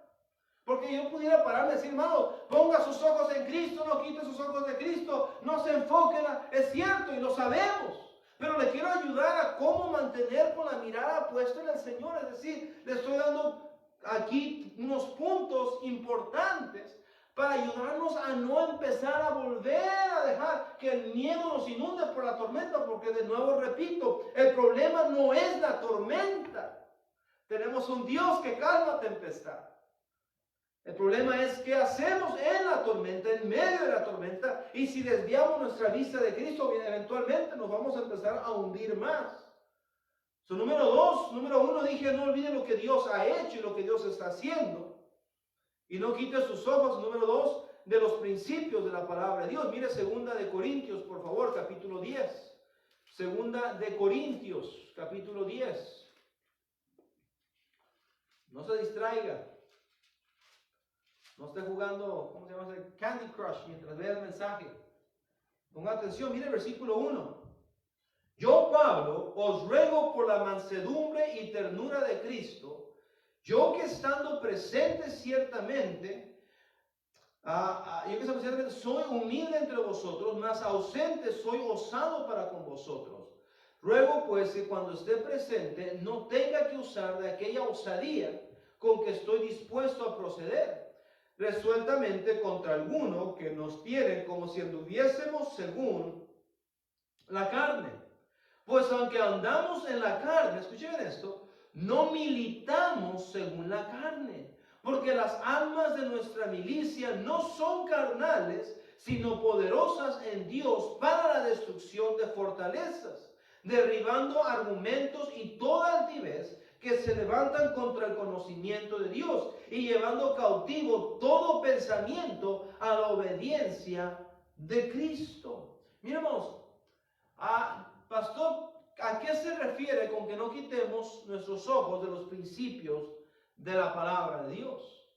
Porque yo pudiera pararme y decir, hermano, ponga sus ojos en Cristo, no quite sus ojos de Cristo, no se enfoquen. Es cierto y lo sabemos. Pero le quiero ayudar a cómo mantener con la mirada puesta en el Señor. Es decir, le estoy dando aquí unos puntos importantes para ayudarnos a no empezar a volver a dejar que el miedo nos inunde por la tormenta, porque de nuevo repito, el problema no es la tormenta. Tenemos un Dios que calma tempestad. El problema es qué hacemos en la tormenta, en medio de la tormenta, y si desviamos nuestra vista de Cristo, eventualmente nos vamos a empezar a hundir más. Número 1 dije, no olvide lo que Dios ha hecho y lo que Dios está haciendo. Y no quite sus ojos, número 2, de los principios de la palabra de Dios. Mire 2 Corintios, por favor, capítulo 10. 2 Corintios, capítulo 10. No se distraiga. No esté jugando, ¿cómo se llama ese? Candy Crush mientras vea el mensaje. Ponga atención, mire el versículo 1. Yo, Pablo, os ruego por la mansedumbre y ternura de Cristo, yo que estando presente ciertamente, soy humilde entre vosotros, mas ausente soy osado para con vosotros. Ruego pues que cuando esté presente no tenga que usar de aquella osadía con que estoy dispuesto a proceder, resueltamente contra alguno que nos tiene como si anduviésemos según la carne. Pues aunque andamos en la carne, escuchen esto, no militamos según la carne, porque las armas de nuestra milicia no son carnales, sino poderosas en Dios para la destrucción de fortalezas, derribando argumentos y toda altivez que se levantan contra el conocimiento de Dios y llevando cautivo todo pensamiento a la obediencia de Cristo. Miremos, pastor, ¿a qué se refiere con que no quitemos nuestros ojos de los principios de la palabra de Dios?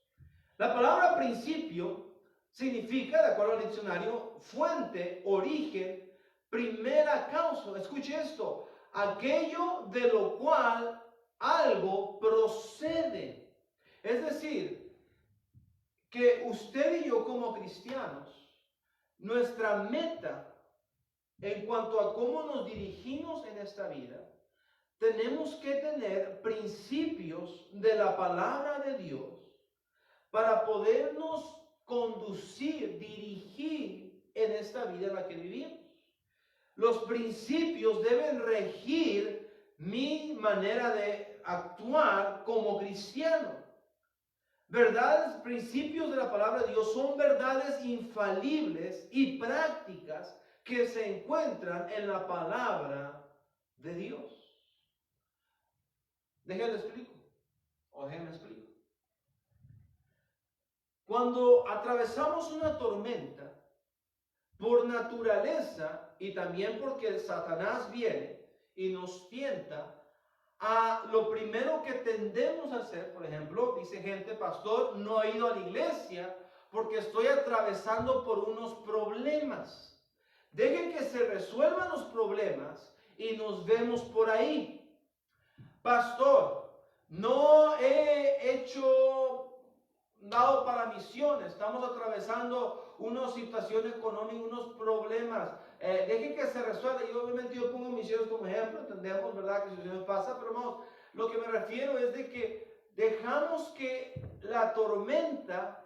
La palabra principio significa, de acuerdo al diccionario, fuente, origen, primera causa. Escuche esto, aquello de lo cual algo procede. Es decir, que usted y yo como cristianos, nuestra meta en cuanto a cómo nos dirigimos en esta vida, tenemos que tener principios de la palabra de Dios para podernos conducir, dirigir en esta vida en la que vivimos. Los principios deben regir mi manera de actuar como cristiano. Verdades, principios de la palabra de Dios son verdades infalibles y prácticas que se encuentran en la palabra de Dios. Déjenme explico. Cuando atravesamos una tormenta, por naturaleza y también porque Satanás viene y nos tienta, lo primero que tendemos a hacer, por ejemplo, dice gente, pastor, no he ido a la iglesia porque estoy atravesando por unos problemas. Dejen que se resuelvan los problemas y nos vemos por ahí. Pastor, no he dado para misiones, estamos atravesando una situación económica, unos problemas. Dejen que se resuelva. Y obviamente yo pongo misiones como ejemplo, entendemos, ¿verdad?, que situaciones pasan, pero vamos, Lo que me refiero es de que dejamos que la tormenta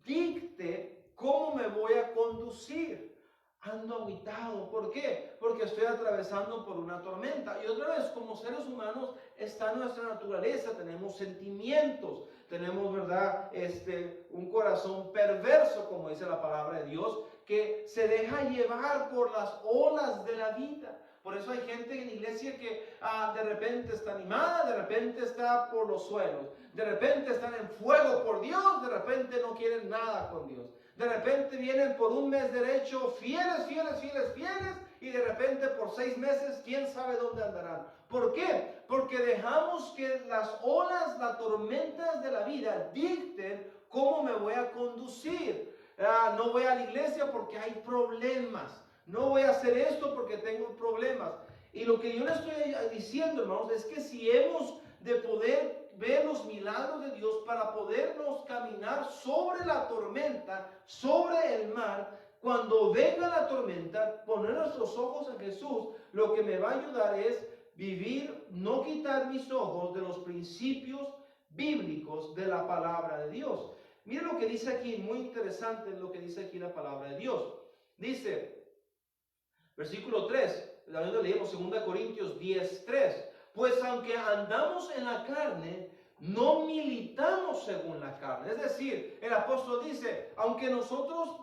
dicte cómo me voy a conducir. Ando agüitado. ¿Por qué? Porque estoy atravesando por una tormenta. Y otra vez, como seres humanos, está en nuestra naturaleza. Tenemos sentimientos. Tenemos, ¿verdad? Un corazón perverso, como dice la palabra de Dios, que se deja llevar por las olas de la vida. Por eso hay gente en la iglesia que de repente está animada, de repente está por los suelos, de repente están en fuego por Dios, de repente no quieren nada con Dios. De repente vienen por un mes derecho fieles, y de repente por 6 meses, quién sabe dónde andarán. ¿Por qué? Porque dejamos que las olas, las tormentas de la vida dicten cómo me voy a conducir. No voy a la iglesia porque hay problemas. No voy a hacer esto porque tengo problemas. Y lo que yo le estoy diciendo, hermanos, es que si hemos de poder ver los milagros de Dios para podernos caminar sobre la tormenta, sobre el mar, cuando venga la tormenta, poner nuestros ojos en Jesús, lo que me va a ayudar es vivir, no quitar mis ojos de los principios bíblicos de la palabra de Dios. Mire lo que dice aquí, muy interesante lo que dice aquí la palabra de Dios. Dice, versículo 3, leemos 2 Corintios 10:3. Pues aunque andamos en la carne, no militamos según la carne. Es decir, el apóstol dice, aunque nosotros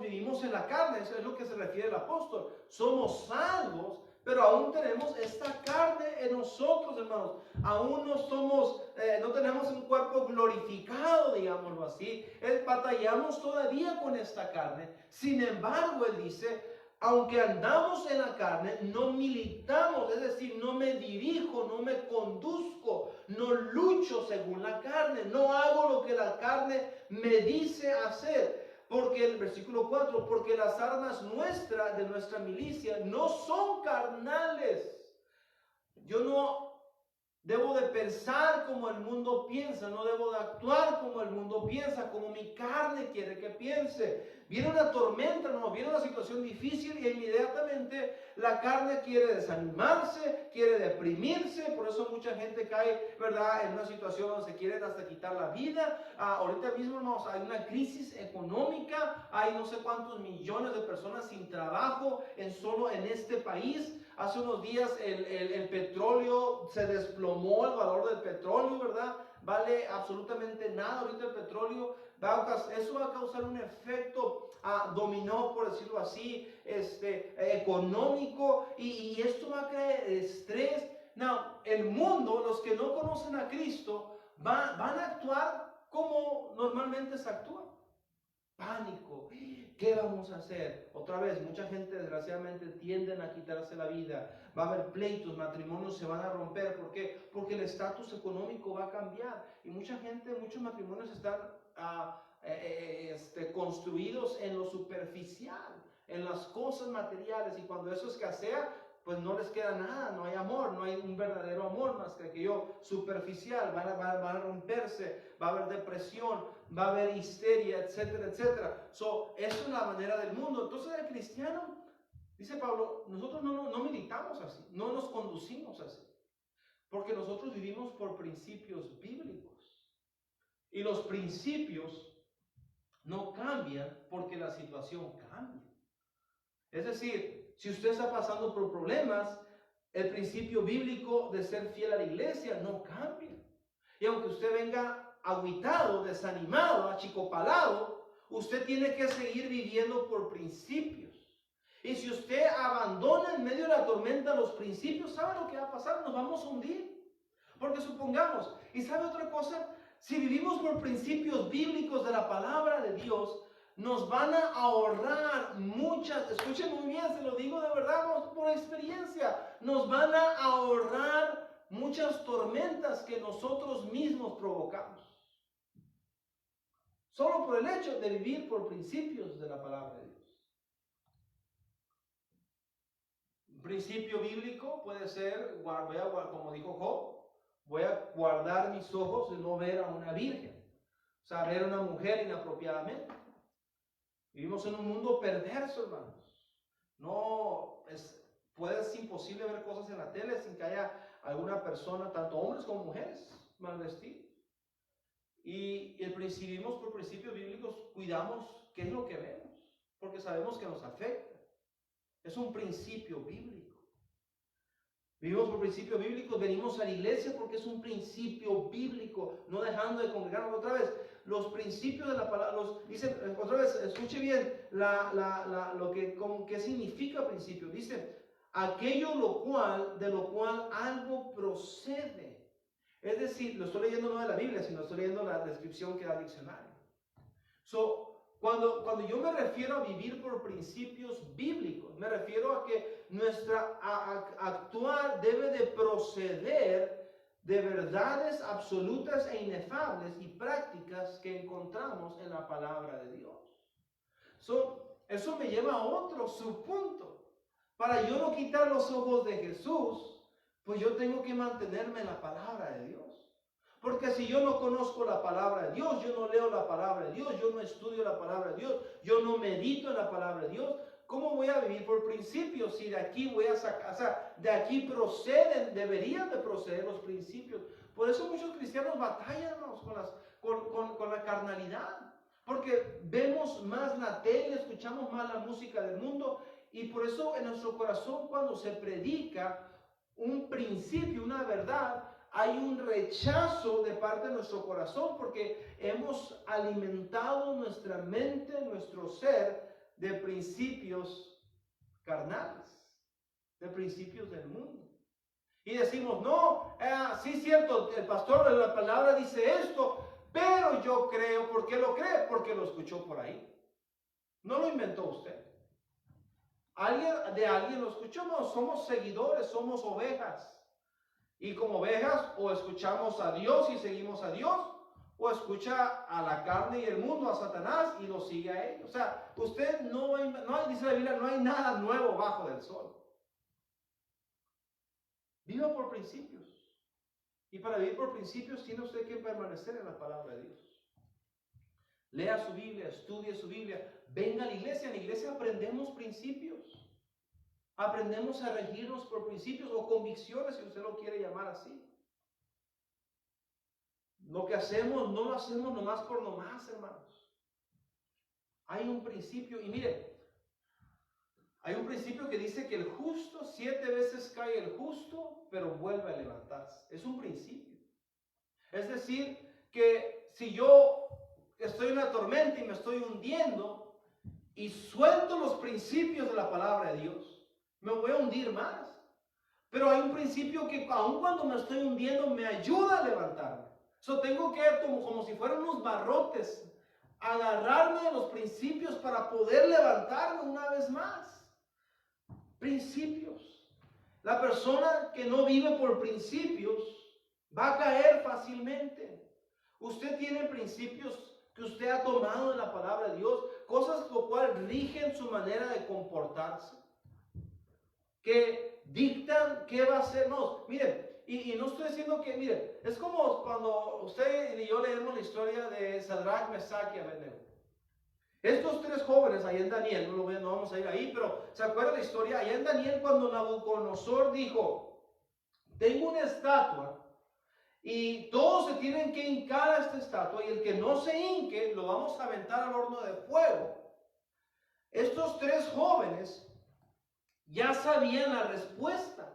vivimos en la carne, eso es lo que se refiere el apóstol. Somos salvos, pero aún tenemos esta carne en nosotros, hermanos. Aún no tenemos un cuerpo glorificado, digámoslo así. Batallamos todavía con esta carne. Sin embargo, él dice, aunque andamos en la carne, no militamos, es decir, no me dirijo, no me conduzco, no lucho según la carne, no hago lo que la carne me dice hacer. Porque el versículo 4, porque las armas de nuestra milicia, no son carnales. Yo no debo de pensar como el mundo piensa, no debo de actuar como el mundo piensa, como mi carne quiere que piense. Viene una tormenta, no, viene una situación difícil y inmediatamente la carne quiere desanimarse, quiere deprimirse. Por eso mucha gente cae, ¿verdad?, en una situación donde se quieren hasta quitar la vida. Ahorita mismo, hermanos, hay una crisis económica, hay no sé cuántos millones de personas sin trabajo solo en este país. Hace unos días el petróleo se desplomó, el valor del petróleo, ¿verdad? Vale absolutamente nada ahorita el petróleo. Eso va a causar un efecto dominó, por decirlo así, económico, y esto va a crear estrés. No, el mundo, los que no conocen a Cristo, van a actuar como normalmente se actúa. Pánico. ¿Qué vamos a hacer? Otra vez, mucha gente desgraciadamente tienden a quitarse la vida. Va a haber pleitos, matrimonios se van a romper. ¿Por qué? Porque el estatus económico va a cambiar. Y mucha gente, muchos matrimonios están construidos en lo superficial, en las cosas materiales. Y cuando eso escasea, pues no les queda nada, no hay amor, no hay un verdadero amor más que aquello superficial. Van a romperse, va a haber depresión, va a haber histeria, etcétera, etcétera. Eso es la manera del mundo. Entonces el cristiano, dice Pablo, nosotros no militamos así, no nos conducimos así, porque nosotros vivimos por principios bíblicos. Y los principios no cambian porque la situación cambia. Es decir, si usted está pasando por problemas, el principio bíblico de ser fiel a la iglesia no cambia. Y aunque usted venga agüitado, desanimado, achicopalado, usted tiene que seguir viviendo por principios. Y si usted abandona en medio de la tormenta los principios, ¿sabe lo que va a pasar? Nos vamos a hundir. Porque supongamos, ¿y sabe otra cosa? Si vivimos por principios bíblicos de la palabra de Dios, nos van a ahorrar muchas, escuchen muy bien, se lo digo de verdad por experiencia, nos van a ahorrar muchas tormentas que nosotros mismos provocamos. Solo por el hecho de vivir por principios de la palabra de Dios. Un principio bíblico puede ser, como dijo Job, voy a guardar mis ojos de no ver a una virgen, o sea, ver a una mujer inapropiadamente. Vivimos en un mundo perverso, hermanos. Es imposible ver cosas en la tele sin que haya alguna persona, tanto hombres como mujeres, mal vestidos. Y vivimos por principios bíblicos, cuidamos qué es lo que vemos, porque sabemos que nos afecta. Es un principio bíblico. Vivimos por principios bíblicos, venimos a la iglesia porque es un principio bíblico, no dejando de congregarnos otra vez. Los principios de la palabra, dice otra vez, escuche bien qué significa principio. Dice, aquello de lo cual algo procede. Es decir, lo estoy leyendo no de la Biblia, sino estoy leyendo la descripción que da el diccionario. Cuando yo me refiero a vivir por principios bíblicos, me refiero a que nuestra actuar debe de proceder de verdades absolutas e inefables y prácticas que encontramos en la palabra de Dios. Eso me lleva a otro subpunto. Para yo no quitar los ojos de Jesús, pues yo tengo que mantenerme en la palabra de Dios. Porque si yo no conozco la palabra de Dios, yo no leo la palabra de Dios, yo no estudio la palabra de Dios, yo no medito en la palabra de Dios, ¿cómo voy a vivir por principios si de aquí voy a sacar, o sea, de aquí deberían de proceder los principios? Por eso muchos cristianos batallan con la carnalidad, porque vemos más la tele, escuchamos más la música del mundo, y por eso en nuestro corazón cuando se predica un principio, una verdad, hay un rechazo de parte de nuestro corazón porque hemos alimentado nuestra mente, nuestro ser de principios carnales, de principios del mundo. Y decimos, no, sí es cierto, el pastor de la palabra dice esto, pero yo creo. ¿Por qué lo cree? Porque lo escuchó por ahí. No lo inventó usted. Alguien lo escuchó. No, somos seguidores, somos ovejas. Y como ovejas, o escuchamos a Dios y seguimos a Dios, o escucha a la carne y el mundo, a Satanás, y lo sigue a ellos. O sea, usted dice la Biblia, no hay nada nuevo bajo del sol. Viva por principios. Y para vivir por principios tiene usted que permanecer en la palabra de Dios. Lea su Biblia, estudie su Biblia, venga a la iglesia. En la iglesia aprendemos principios. Aprendemos a regirnos por principios o convicciones, si usted lo quiere llamar así. Lo que hacemos no lo hacemos nomás por nomás, hermanos. Hay un principio, y miren, hay un principio que dice que el justo, 7 veces cae el justo, pero vuelve a levantarse. Es un principio. Es decir, que si yo estoy en una tormenta y me estoy hundiendo y suelto los principios de la palabra de Dios, me voy a hundir más. Pero hay un principio que aun cuando me estoy hundiendo me ayuda a levantarme. Tengo que, como si fueran unos barrotes, agarrarme de los principios para poder levantarme una vez más. Principios. La persona que no vive por principios va a caer fácilmente. Usted tiene principios que usted ha tomado de la palabra de Dios, cosas lo cual rigen su manera de comportarse, que dictan qué va a hacer. No, miren, y no estoy diciendo que, miren, es como cuando usted y yo leemos la historia de Sadrach, Mesach y Abednego. Estos 3 jóvenes, ahí en Daniel, no vamos a ir ahí, pero ¿se acuerdan la historia? Allá en Daniel, cuando Nabucodonosor dijo, tengo una estatua y todos se tienen que hincar a esta estatua, y el que no se hinque lo vamos a aventar al horno de fuego. Estos 3 jóvenes ya sabían la respuesta.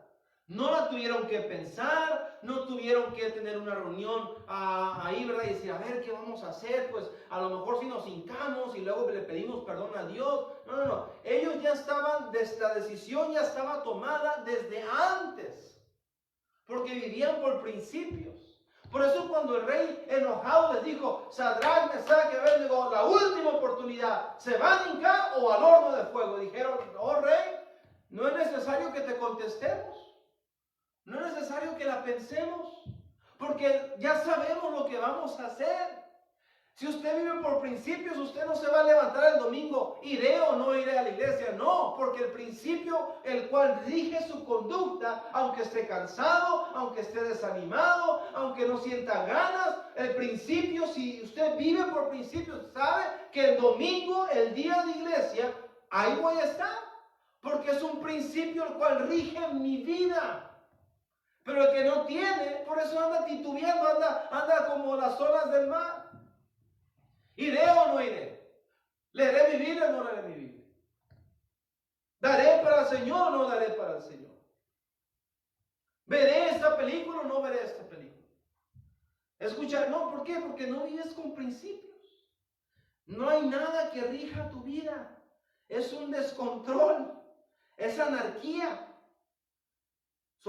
No la tuvieron que pensar, no tuvieron que tener una reunión ahí, ¿verdad? Y decir, a ver, ¿qué vamos a hacer? Pues a lo mejor si nos hincamos y luego le pedimos perdón a Dios. No. Ellos ya estaban, esta decisión ya estaba tomada desde antes, porque vivían por principios. Por eso cuando el rey enojado les dijo, Sadrach, Mesach y Abednego, la última oportunidad, ¿se van a hincar o al horno de fuego? Dijeron, oh rey, no es necesario que te contestemos. No es necesario que la pensemos, porque ya sabemos lo que vamos a hacer. Si usted vive por principios, usted no se va a levantar el domingo, iré o no iré a la iglesia. No, porque el principio, el cual rige su conducta, aunque esté cansado, aunque esté desanimado, aunque no sienta ganas, el principio, si usted vive por principios, sabe que el domingo, el día de iglesia, ahí voy a estar, porque es un principio el cual rige mi vida. Pero el que no tiene, por eso anda titubeando, anda como las olas del mar. ¿Iré o no iré? ¿Leeré mi Biblia o no leeré mi Biblia? ¿Daré para el Señor o no daré para el Señor? ¿Veré esta película o no veré esta película? Escuchar, no, ¿por qué? Porque no vives con principios. No hay nada que rija tu vida. Es un descontrol. Es anarquía.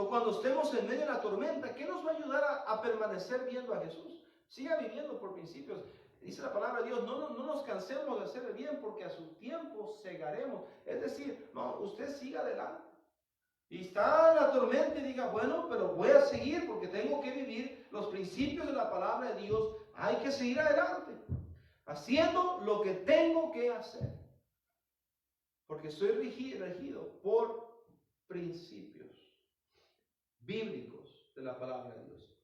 Cuando estemos en medio de la tormenta, ¿qué nos va a ayudar a permanecer viendo a Jesús? Siga viviendo por principios. Dice la palabra de Dios, no nos cansemos de hacer el bien porque a su tiempo segaremos. Es decir, no, usted siga adelante. Y está en la tormenta y diga, bueno, pero voy a seguir porque tengo que vivir los principios de la palabra de Dios. Hay que seguir adelante, haciendo lo que tengo que hacer. Porque soy regido por principios bíblicos de la palabra de Dios.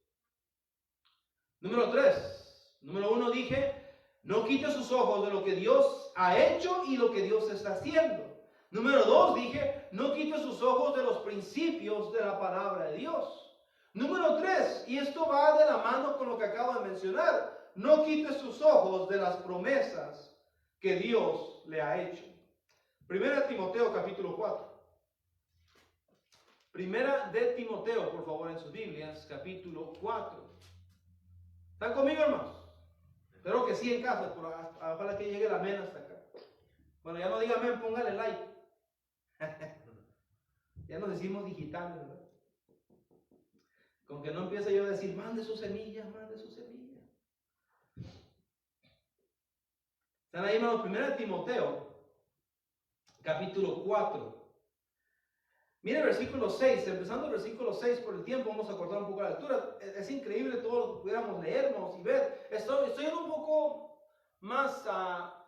Número 3. Número 1 dije, no quite sus ojos de lo que Dios ha hecho y lo que Dios está haciendo. Número 2 dije, no quite sus ojos de los principios de la palabra de Dios. Número 3, y esto va de la mano con lo que acabo de mencionar, no quite sus ojos de las promesas que Dios le ha hecho. Primera de Timoteo capítulo 4. Primera de Timoteo, por favor, en sus Biblias, capítulo 4. ¿Están conmigo, hermanos? Espero que sí en casa, pero ojalá que llegue la amén hasta acá. Bueno, ya no diga amén, póngale like. Ya nos decimos digitales, ¿verdad? Con que no empiece yo a decir, mande su semilla, mande su semilla. Están ahí, hermanos, Primera de Timoteo, capítulo 4. Mire el versículo 6, empezando el versículo 6 por el tiempo, vamos a cortar un poco la lectura. Es increíble todo lo que pudiéramos leernos y ver. Estoy un poco más,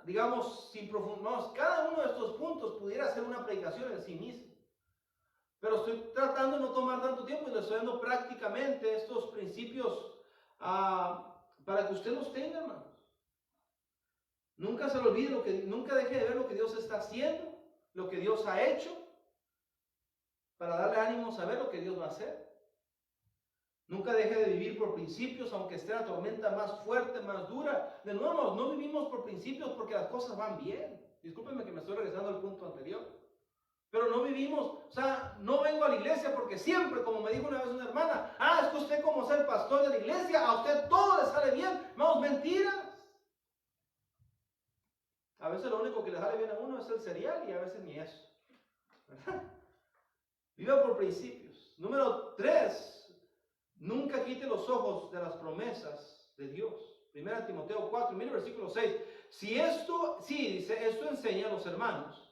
digamos, sin profundizar. Cada uno de estos puntos pudiera ser una predicación en sí mismo. Pero estoy tratando de no tomar tanto tiempo y le estoy dando prácticamente estos principios para que usted los tenga, hermanos. Nunca se le olvide, nunca deje de ver lo que Dios está haciendo, lo que Dios ha hecho, para darle ánimo a saber lo que Dios va a hacer. Nunca deje de vivir por principios, aunque esté la tormenta más fuerte, más dura. De nuevo, no vivimos por principios porque las cosas van bien. Discúlpenme que me estoy regresando al punto anterior. Pero no vivimos, no vengo a la iglesia porque siempre, como me dijo una vez una hermana, es que usted como es el pastor de la iglesia, a usted todo le sale bien. Vamos, mentiras. A veces lo único que le sale bien a uno es el cereal y a veces ni eso. ¿Verdad? Viva por principios. Número 3, nunca quite los ojos de las promesas de Dios. Primera Timoteo 4, mire el versículo 6. Dice, esto enseña a los hermanos.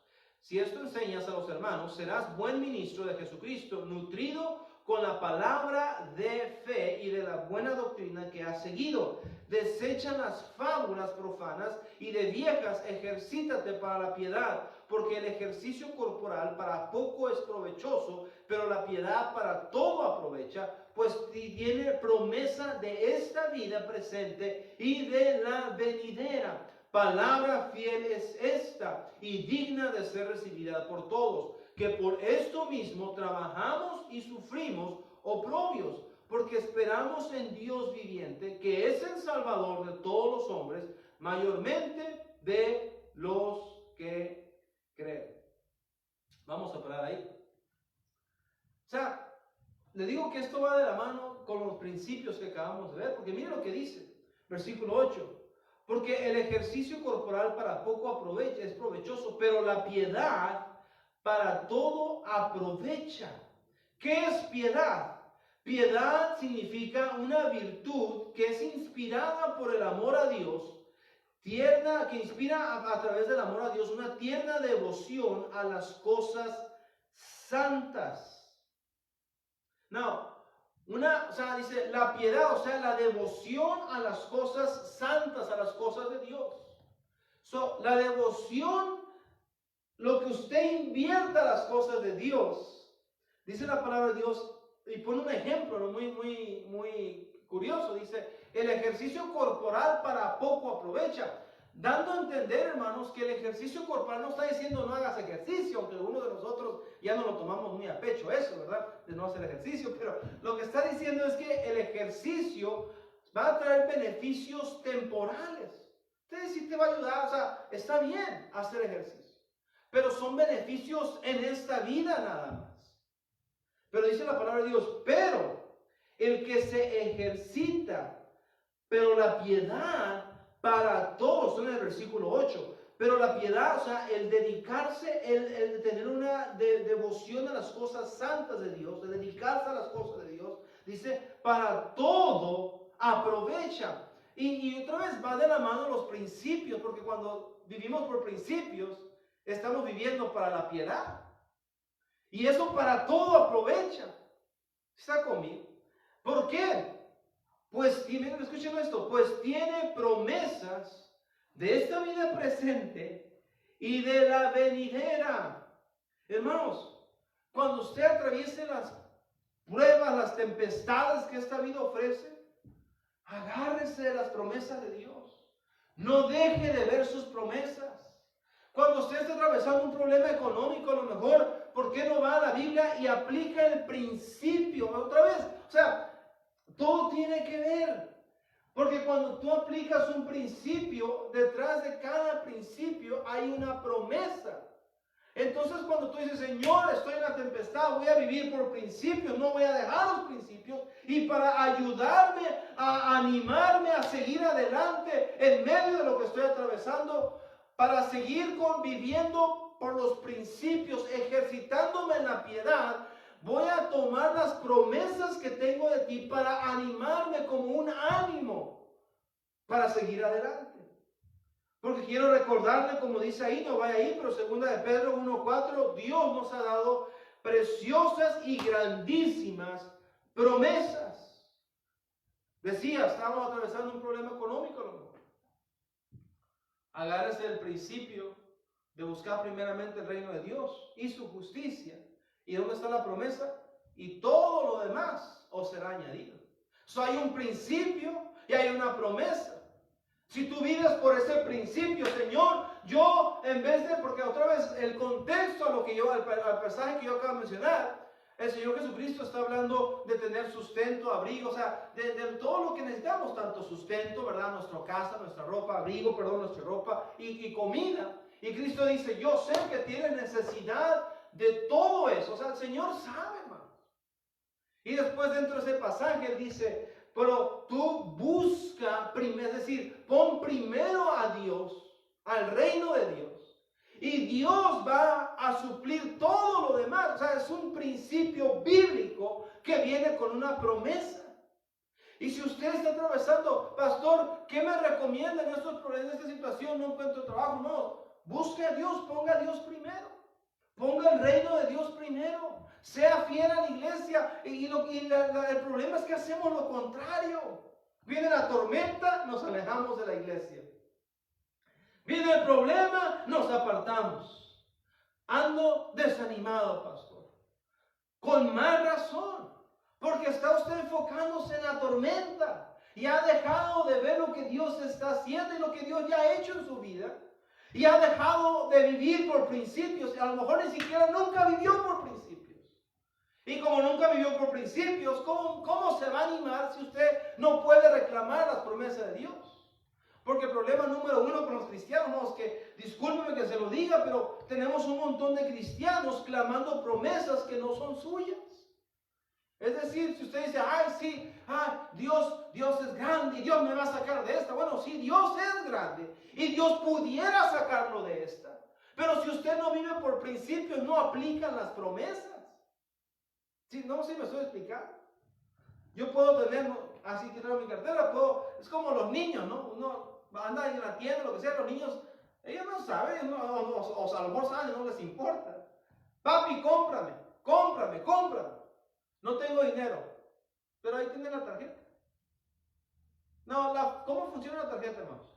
Si esto enseñas a los hermanos, serás buen ministro de Jesucristo, nutrido con la palabra de fe y de la buena doctrina que has seguido. Desecha las fábulas profanas y de viejas ejercítate para la piedad, porque el ejercicio corporal para poco es provechoso, pero la piedad para todo aprovecha, pues tiene promesa de esta vida presente y de la venidera. Palabra fiel es esta y digna de ser recibida por todos, que por esto mismo trabajamos y sufrimos oprobios, porque esperamos en Dios viviente, que es el Salvador de todos los hombres, mayormente de los que creen. Vamos a parar ahí. Le digo que esto va de la mano con los principios que acabamos de ver, porque mire lo que dice, versículo 8. Porque el ejercicio corporal para poco es provechoso, pero la piedad para todo aprovecha. ¿Qué es piedad? Piedad significa una virtud que es inspirada por el amor a Dios, tierna, que inspira a través del amor a Dios una tierna devoción a las cosas santas. Dice la piedad, la devoción a las cosas santas, a las cosas de Dios. La devoción, lo que usted invierta a las cosas de Dios, dice la palabra de Dios, y pone un ejemplo muy curioso, dice, el ejercicio corporal para poco aprovecha. dando a entender, hermanos, que el ejercicio corporal no está diciendo no hagas ejercicio, aunque algunos de nosotros ya no lo tomamos muy a pecho eso, ¿verdad? De no hacer ejercicio, pero lo que está diciendo es que el ejercicio va a traer beneficios temporales. Entonces sí te va a ayudar, o sea, está bien hacer ejercicio, pero son beneficios en esta vida nada más. Pero dice la palabra de Dios, pero el que se ejercita, pero la piedad para todos, en el versículo 8. Pero la piedad, o sea, el dedicarse, el tener una devoción a las cosas santas de Dios, el dedicarse a las cosas de Dios, dice, para todo aprovecha. Y otra vez va de la mano los principios, porque cuando vivimos por principios, estamos viviendo para la piedad. Y eso para todo aprovecha. ¿Está conmigo? ¿Por qué? Pues, escuchen esto, pues tiene promesas de esta vida presente y de la venidera. Hermanos, cuando usted atraviese las pruebas, las tempestades que esta vida ofrece, agárrese de las promesas de Dios. No deje de ver sus promesas. Cuando usted está atravesando un problema económico, a lo mejor, ¿por qué no va a la Biblia y aplica el principio? Otra vez, o sea, todo tiene que ver. Porque cuando tú aplicas un principio, detrás de cada principio hay una promesa. Entonces cuando tú dices, Señor, estoy en la tempestad, voy a vivir por principios, no voy a dejar los principios. Y para ayudarme, a animarme a seguir adelante en medio de lo que estoy atravesando, para seguir conviviendo por los principios, ejercitándome en la piedad, voy a tomar las promesas que tengo de ti para animarme como un ánimo para seguir adelante. Porque quiero recordarle, como dice ahí, no vaya ahí, pero segunda de Pedro 1:4, Dios nos ha dado preciosas y grandísimas promesas. Decía, estábamos atravesando un problema económico, a lo mejor. Agárrese del principio de buscar primeramente el reino de Dios y su justicia. ¿Y dónde está la promesa? Y todo lo demás os será añadido. Hay un principio y hay una promesa. Si tú vives por ese principio, Señor, yo en vez de, porque otra vez el contexto a lo que yo, al pasaje que yo acabo de mencionar, el Señor Jesucristo está hablando de tener sustento, abrigo, o sea, de todo lo que necesitamos, tanto sustento, ¿verdad? Nuestra casa, nuestra ropa, abrigo, perdón, nuestra ropa y comida. Y Cristo dice, yo sé que tienes necesidad de todo eso. O sea, el Señor sabe, hermano. Y después dentro de ese pasaje Él dice, pero tú busca, es decir, pon primero a Dios, al reino de Dios. Y Dios va a suplir todo lo demás. O sea, es un principio bíblico que viene con una promesa. Y si usted está atravesando, pastor, ¿qué me recomienda en estos problemas, en esta situación? No encuentro trabajo. No, busque a Dios, ponga a Dios primero. Ponga el reino de Dios primero. Sea fiel a la iglesia. El problema es que hacemos lo contrario. Viene la tormenta, nos alejamos de la iglesia. Viene el problema, nos apartamos. Ando desanimado, pastor. Con más razón. Porque está usted enfocándose en la tormenta. Y ha dejado de ver lo que Dios está haciendo y lo que Dios ya ha hecho en su vida. Y ha dejado de vivir por principios. Y a lo mejor ni siquiera nunca vivió por principios. Y como nunca vivió por principios, ¿cómo se va a animar si usted no puede reclamar las promesas de Dios? Porque el problema número uno con los cristianos, no, es que, discúlpeme que se lo diga, pero tenemos un montón de cristianos clamando promesas que no son suyas. Es decir, si usted dice, ay, sí, Dios es grande y Dios me va a sacar de esta. Bueno, sí, Dios es grande y Dios pudiera sacarlo de esta. Pero si usted no vive por principios, no aplican las promesas. ¿Sí? No sé si me estoy explicando. Yo puedo tener, así que traigo mi cartera, es como los niños, ¿no? Uno anda en la tienda, lo que sea, los niños, ellos no saben, o a lo mejor saben, no les importa. Papi, cómprame. No tengo dinero, pero ahí tiene la tarjeta. No, ¿cómo funciona la tarjeta, hermanos?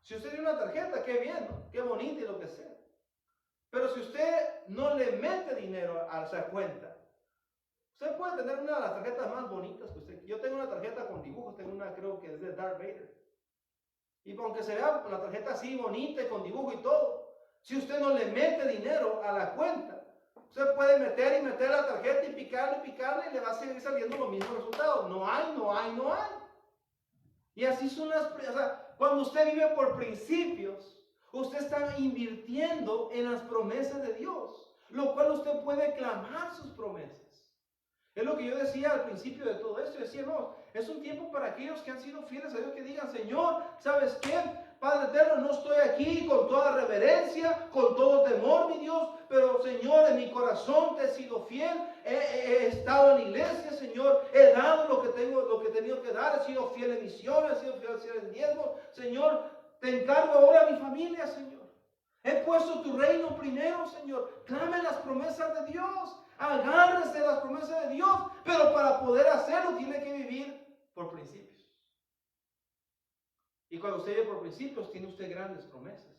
Si usted tiene una tarjeta, qué bien, ¿no? Qué bonita y lo que sea. Pero si usted no le mete dinero a esa cuenta, usted puede tener una de las tarjetas más bonitas que usted. Yo tengo una tarjeta con dibujos, tengo una creo que es de Darth Vader. Y aunque se vea la tarjeta así bonita y con dibujo y todo, si usted no le mete dinero a la cuenta, usted puede meter y meter la tarjeta y picarle y le va a seguir saliendo los mismos resultados. No hay. Y así son cuando usted vive por principios, usted está invirtiendo en las promesas de Dios, lo cual usted puede clamar sus promesas. Es lo que yo decía al principio de todo esto. Decía, no, es un tiempo para aquellos que han sido fieles a Dios, que digan, Señor, ¿sabes qué? Padre eterno, no estoy aquí con toda reverencia, con todo temor, mi Dios, pero Señor, en mi corazón te he sido fiel, he estado en la iglesia, Señor, he dado lo que he tenido que dar, he sido fiel en misiones, he sido fiel en diezmos, Señor, te encargo ahora a mi familia, Señor. He puesto tu reino primero, Señor. Clame las promesas de Dios. Agárrese las promesas de Dios. Pero para poder hacerlo tiene que vivir por principios. Y cuando usted vive por principios, tiene usted grandes promesas.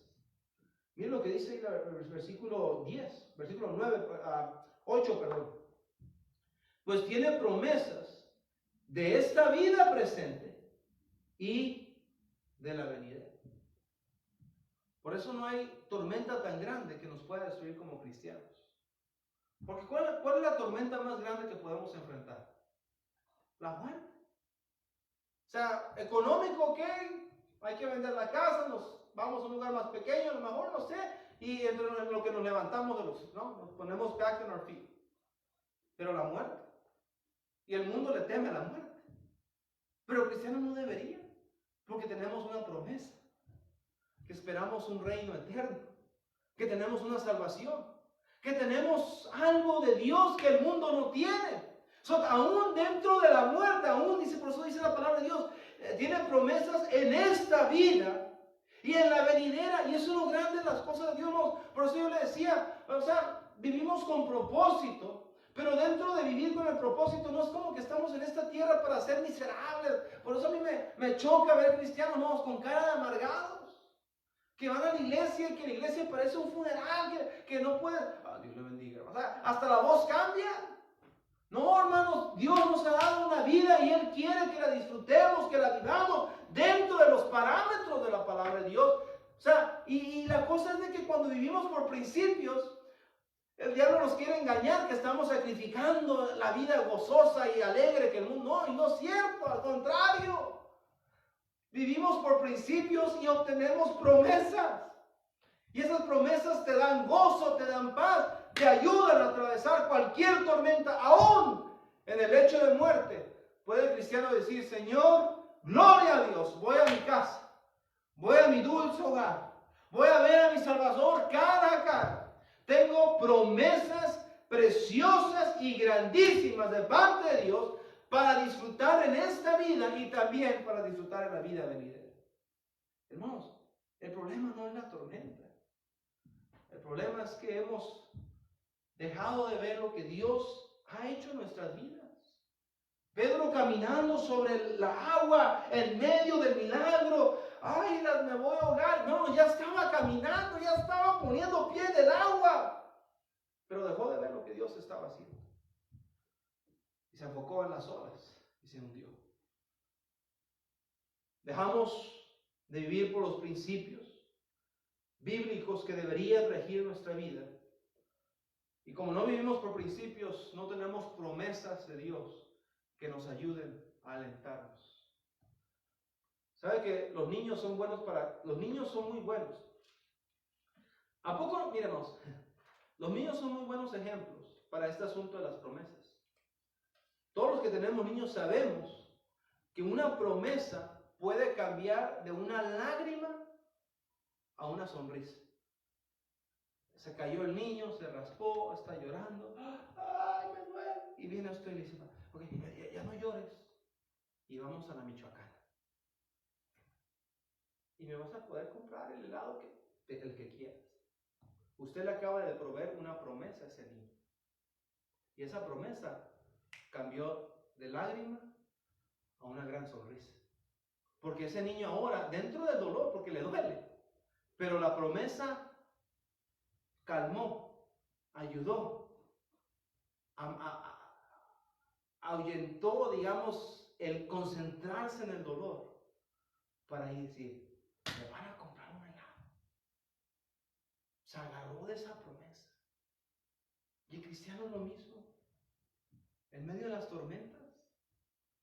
Miren lo que dice el versículo 10, versículo 8, perdón. Pues tiene promesas de esta vida presente y de la venidera. Por eso no hay tormenta tan grande que nos pueda destruir como cristianos. Porque ¿cuál es la tormenta más grande que podemos enfrentar? La muerte. O sea, económico, ok, hay que vender la casa, nos vamos a un lugar más pequeño, a lo mejor, no sé, y entre lo que nos levantamos nos ponemos back on our feet. Pero la muerte. Y el mundo le teme a la muerte. Pero el cristiano no debería, porque tenemos una promesa. Que esperamos un reino eterno, que tenemos una salvación, que tenemos algo de Dios que el mundo no tiene. Aún dentro de la muerte, por eso dice la palabra de Dios, tiene promesas en esta vida y en la venidera. Y eso es lo grande de las cosas de Dios. Por eso yo le decía, vivimos con propósito. Pero dentro de vivir con el propósito, no es como que estamos en esta tierra para ser miserables. Por eso a mí me choca ver cristianos con cara de amargados, que van a la iglesia, que la iglesia parece un funeral, que no pueden. Dios le bendiga. Hasta la voz cambia. No, hermanos, Dios nos ha dado una vida y Él quiere que la disfrutemos, que la vivamos dentro de los parámetros de la palabra de Dios. Y la cosa es de que cuando vivimos por principios, el diablo nos quiere engañar que estamos sacrificando la vida gozosa y alegre que el mundo. No, y no es cierto, al contrario. Vivimos por principios y obtenemos promesas. Y esas promesas te dan gozo, te dan paz, te ayudan a atravesar cualquier tormenta, aún en el hecho de muerte. Puede el cristiano decir, Señor, gloria a Dios, voy a mi casa, voy a mi dulce hogar, voy a ver a mi Salvador cara a cara. Tengo promesas preciosas y grandísimas de parte de Dios para disfrutar en esta vida y también para disfrutar en la vida venidera. Hermanos, el problema no es la tormenta. El problema es que hemos dejado de ver lo que Dios ha hecho en nuestras vidas. Pedro caminando sobre la agua en medio del milagro. Ay, me voy a ahogar. No, ya estaba caminando, ya estaba poniendo pie en el agua. Pero dejó de ver lo que Dios estaba haciendo. Y se enfocó en las olas y se hundió. Dejamos de vivir por los principios bíblicos que deberían regir nuestra vida. Y como no vivimos por principios, no tenemos promesas de Dios que nos ayuden a alentarnos. ¿Sabe que los niños son muy buenos? ¿A poco? Mírenos, los niños son muy buenos ejemplos para este asunto de las promesas. Todos los que tenemos niños sabemos que una promesa puede cambiar de una lágrima a una sonrisa. Se cayó el niño, se raspó, está llorando. ¡Ay, me duele! Y viene usted y le dice, okay, ya no llores. Y vamos a la Michoacana. Y me vas a poder comprar el helado el que quieras. Usted le acaba de proveer una promesa a ese niño. Y esa promesa cambió de lágrima a una gran sonrisa. Porque ese niño ahora, dentro del dolor, porque le duele, pero la promesa calmó, ayudó, ahuyentó, digamos, el concentrarse en el dolor para ir decir, me van a comprar una llave. Se agarró de esa promesa. Y el cristiano es lo mismo. En medio de las tormentas,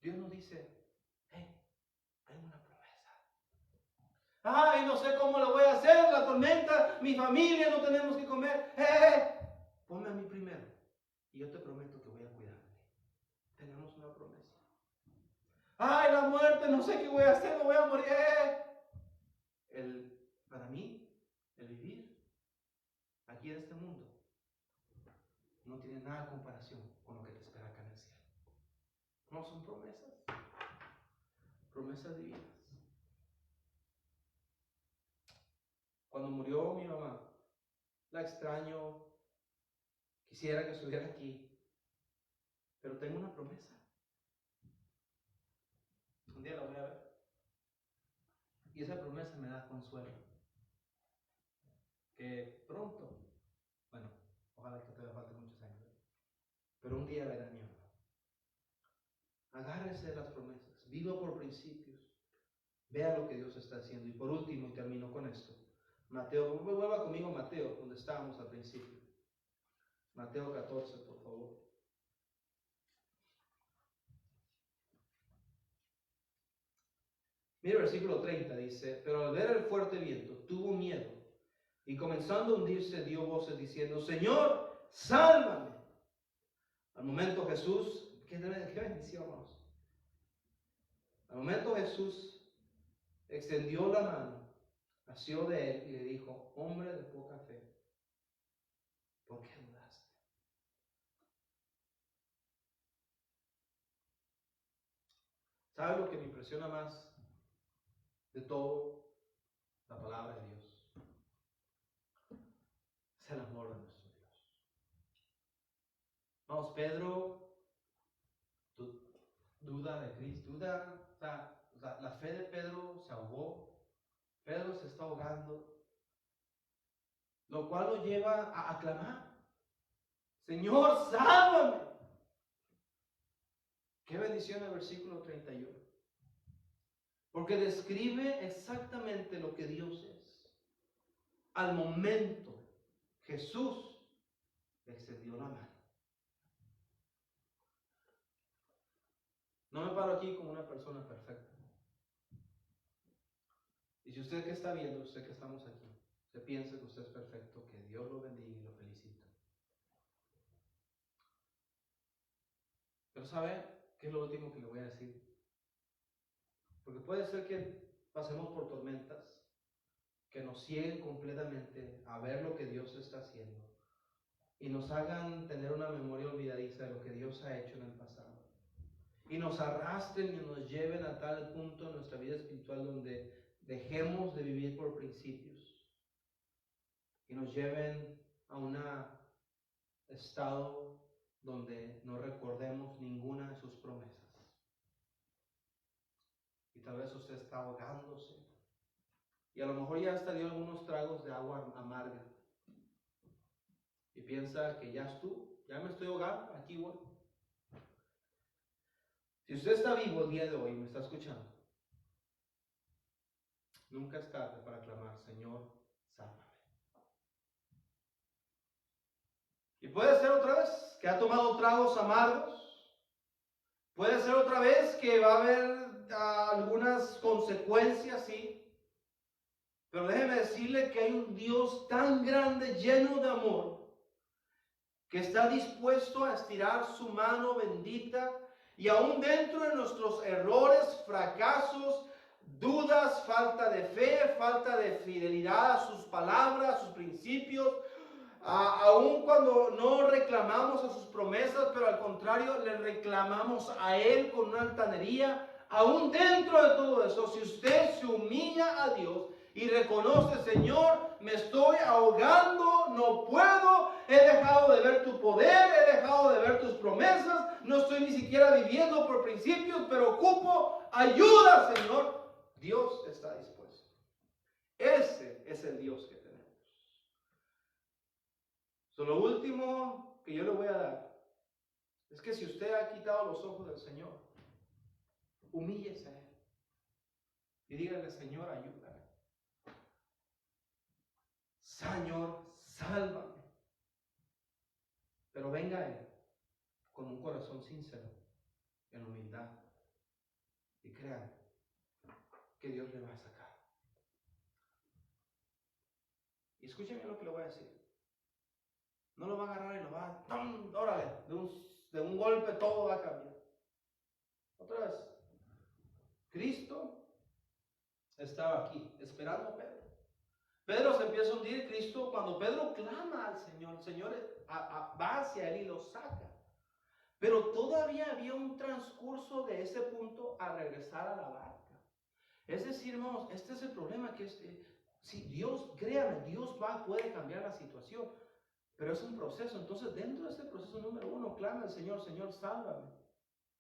Dios nos dice, hey, tengo una promesa. Ay, no sé cómo lo voy a hacer, la tormenta, mi familia, no tenemos que comer. Ponme a mí primero y yo te prometo que voy a cuidarte. Tenemos una promesa. Ay, la muerte, no sé qué voy a hacer, me voy a morir. Para mí, el vivir aquí en este mundo no tiene nada de comparación con lo que te espera acá en el cielo. No son promesas, promesas divinas. Cuando murió mi mamá, la extraño, quisiera que estuviera aquí, pero tengo una promesa. Un día la voy a ver. Y esa promesa me da consuelo. Que pronto, bueno, ojalá que todavía falte muchos años, pero un día verá a mi mamá. Agárrese de las promesas, viva por principios, vea lo que Dios está haciendo. Y por último, y termino con esto, Mateo, vuelva conmigo a Mateo, donde estábamos al principio. Mateo 14, por favor. Mira el versículo 30, dice, pero al ver el fuerte viento, tuvo miedo, y comenzando a hundirse, dio voces diciendo, Señor, sálvame. Al momento Jesús, qué bendición, hermanos. Al momento Jesús extendió la mano, asió de él y le dijo, hombre de poca fe, ¿por qué dudaste? ¿Sabe lo que me impresiona más de todo la palabra de Dios? Es el amor de nuestro Dios. Vamos, Pedro duda de Cristo, la fe de Pedro se ahogó, Pedro se está ahogando, lo cual lo lleva a aclamar, Señor, sálvame. Qué bendición el versículo 31. Porque describe exactamente lo que Dios es. Al momento, Jesús le extendió la mano. No me paro aquí como una persona perfecta. Y si usted que está viendo, usted que estamos aquí, usted piensa que usted es perfecto, que Dios lo bendiga y lo felicita. Pero ¿sabe qué es lo último que le voy a decir? Porque puede ser que pasemos por tormentas que nos cieguen completamente a ver lo que Dios está haciendo y nos hagan tener una memoria olvidadiza de lo que Dios ha hecho en el pasado. Y nos arrastren y nos lleven a tal punto en nuestra vida espiritual donde dejemos de vivir por principios y nos lleven a un estado donde no recordemos ninguna de sus promesas. Y tal vez usted está ahogándose y a lo mejor ya hasta dio algunos tragos de agua amarga y piensa que ya estuvo, ya me estoy ahogando, aquí voy. Si usted está vivo el día de hoy y me está escuchando, nunca es tarde para clamar, Señor, sálvame. Y puede ser otra vez que ha tomado tragos amargos, puede ser otra vez que va a haber algunas consecuencias, sí. Pero déjeme decirle que hay un Dios tan grande, lleno de amor, que está dispuesto a estirar su mano bendita y aún dentro de nuestros errores, fracasos, dudas, falta de fe, falta de fidelidad a sus palabras, a sus principios, aun cuando no reclamamos a sus promesas, pero al contrario le reclamamos a Él con una altanería, aún dentro de todo eso, si usted se humilla a Dios y reconoce, Señor, me estoy ahogando, no puedo, he dejado de ver tu poder, he dejado de ver tus promesas, no estoy ni siquiera viviendo por principios, pero ocupo ayuda, Señor. Dios está dispuesto. Ese es el Dios que tenemos. Lo último que yo le voy a dar es que si usted ha quitado los ojos del Señor, humíllese a Él y dígale, Señor, ayúdame. Señor, sálvame. Pero venga Él con un corazón sincero, en humildad. Y crean que Dios le va a sacar. Y escúcheme lo que le voy a decir. No lo va a agarrar y lo va a... ¡Tum! Órale, de un golpe todo va a cambiar. Otra vez. Cristo estaba aquí, esperando a Pedro. Pedro se empieza a hundir. Cristo, cuando Pedro clama al Señor, el Señor va hacia él y lo saca. Pero todavía había un transcurso de ese punto a regresar a la barca. Es decir, hermanos, este es el problema, que si Dios, créame, Dios puede cambiar la situación, pero es un proceso. Entonces, dentro de ese proceso, número uno, clama al Señor, Señor, sálvame.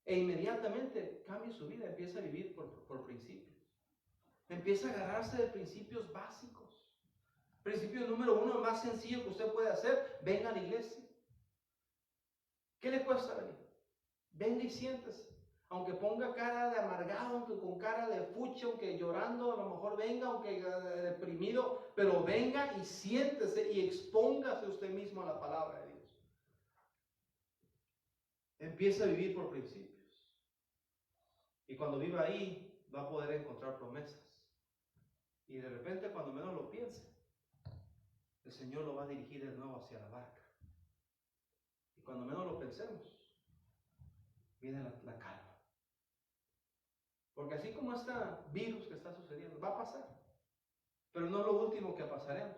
E inmediatamente cambia su vida, empieza a vivir por principios. Empieza a agarrarse de principios básicos. Principio número uno, más sencillo que usted puede hacer: venga a la iglesia. ¿Qué le cuesta venir? Venga y siéntese. Aunque ponga cara de amargado, aunque con cara de fucha, aunque llorando, a lo mejor venga, aunque deprimido, pero venga y siéntese y expóngase usted mismo a la palabra de Dios. Empieza a vivir por principios. Y cuando viva ahí, va a poder encontrar promesas. Y de repente, cuando menos lo piense, el Señor lo va a dirigir de nuevo hacia la barca. Y cuando menos lo pensemos, viene la calma. Porque así como este virus que está sucediendo, va a pasar. Pero no es lo último que pasaremos.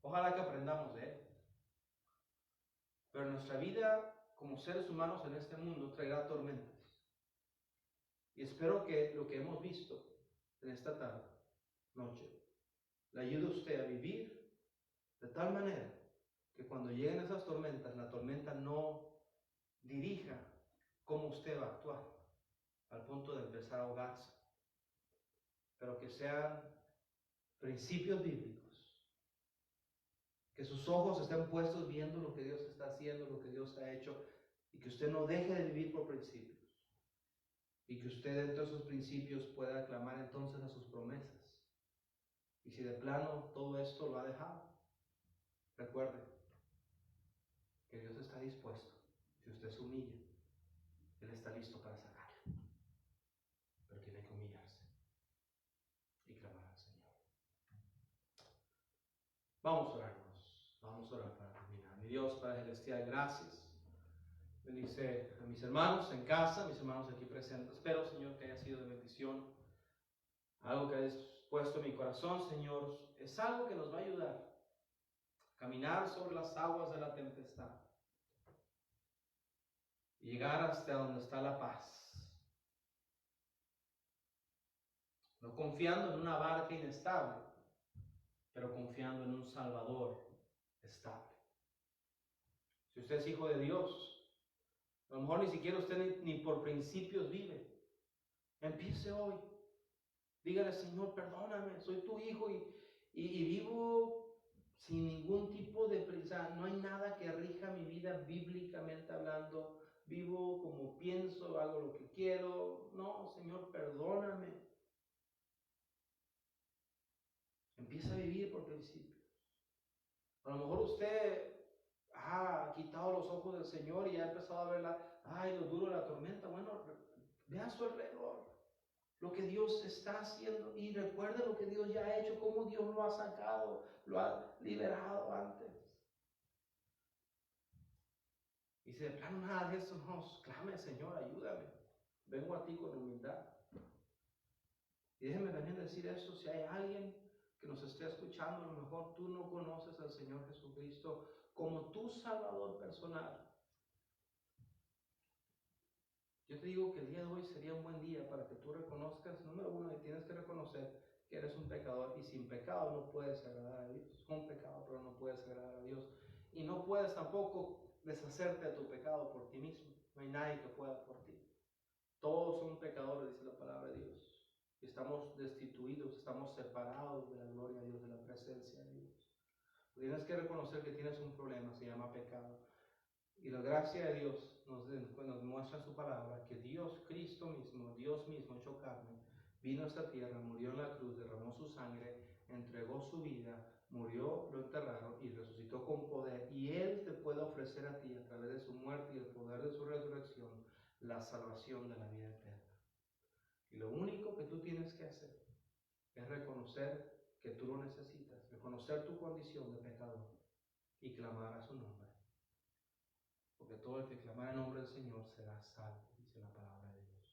Ojalá que aprendamos de él. Pero nuestra vida como seres humanos en este mundo traerá tormentas. Y espero que lo que hemos visto en esta noche le ayude a usted a vivir de tal manera que cuando lleguen esas tormentas, la tormenta no dirija cómo usted va a actuar, al punto de empezar a ahogarse, pero que sean principios bíblicos, que sus ojos estén puestos viendo lo que Dios está haciendo, lo que Dios ha hecho, y que usted no deje de vivir por principios, y que usted dentro de esos principios pueda clamar entonces a sus promesas. Y si de plano todo esto lo ha dejado, recuerde que Dios está dispuesto. Si usted se humilla, Él está listo para sacarlo. Pero tiene que humillarse y clamar al Señor. Vamos a orarnos. Vamos a orar para terminar. Mi Dios, Padre Celestial, gracias. Bendice a mis hermanos en casa, mis hermanos aquí presentes. Espero, Señor, que haya sido de bendición. Algo que hayas puesto en mi corazón, Señor, es algo que nos va a ayudar a caminar sobre las aguas de la tempestad y llegar hasta donde está la paz. No confiando en una barca inestable, pero confiando en un Salvador estable. Si usted es hijo de Dios, a lo mejor ni siquiera usted ni por principios vive. Empiece hoy. Dígale: Señor, perdóname, soy tu hijo y vivo sin ningún tipo de prisa. No hay nada que rija mi vida bíblicamente hablando. Vivo como pienso, hago lo que quiero. No, Señor, perdóname. Empieza a vivir por principios. A lo mejor usted ha quitado los ojos del Señor y ha empezado a ver lo duro de la tormenta. Bueno, vea a su alrededor lo que Dios está haciendo y recuerde lo que Dios ya ha hecho, cómo Dios lo ha sacado, lo ha liberado antes. Y si de plano nada de eso, no, clame: Señor, ayúdame. Vengo a ti con humildad. Y déjeme también decir eso: si hay alguien que nos esté escuchando, a lo mejor tú no conoces al Señor Jesucristo como tu Salvador personal. Yo te digo que el día de hoy sería un buen día para que tú reconozcas, número uno, que tienes que reconocer que eres un pecador, y sin pecado no puedes agradar a Dios. Con pecado, pero no puedes agradar a Dios. Y no puedes tampoco deshacerte de tu pecado por ti mismo. No hay nadie que pueda por ti. Todos son pecadores, dice la palabra de Dios. Y estamos destituidos, estamos separados de la gloria de Dios, de la presencia de Dios. Tienes que reconocer que tienes un problema, se llama pecado. Y la gracia de Dios nos muestra en su palabra que Dios, Cristo mismo, Dios mismo hecho carne, vino a esta tierra, murió en la cruz, derramó su sangre, entregó su vida, murió, lo enterraron y resucitó con poder. Y Él te puede ofrecer a ti, a través de su muerte y el poder de su resurrección, la salvación de la vida eterna. Y lo único que tú tienes que hacer es reconocer que tú lo necesitas, reconocer tu condición de pecador y clamar a su nombre. Porque todo el que clamar en nombre del Señor será salvo, dice la palabra de Dios.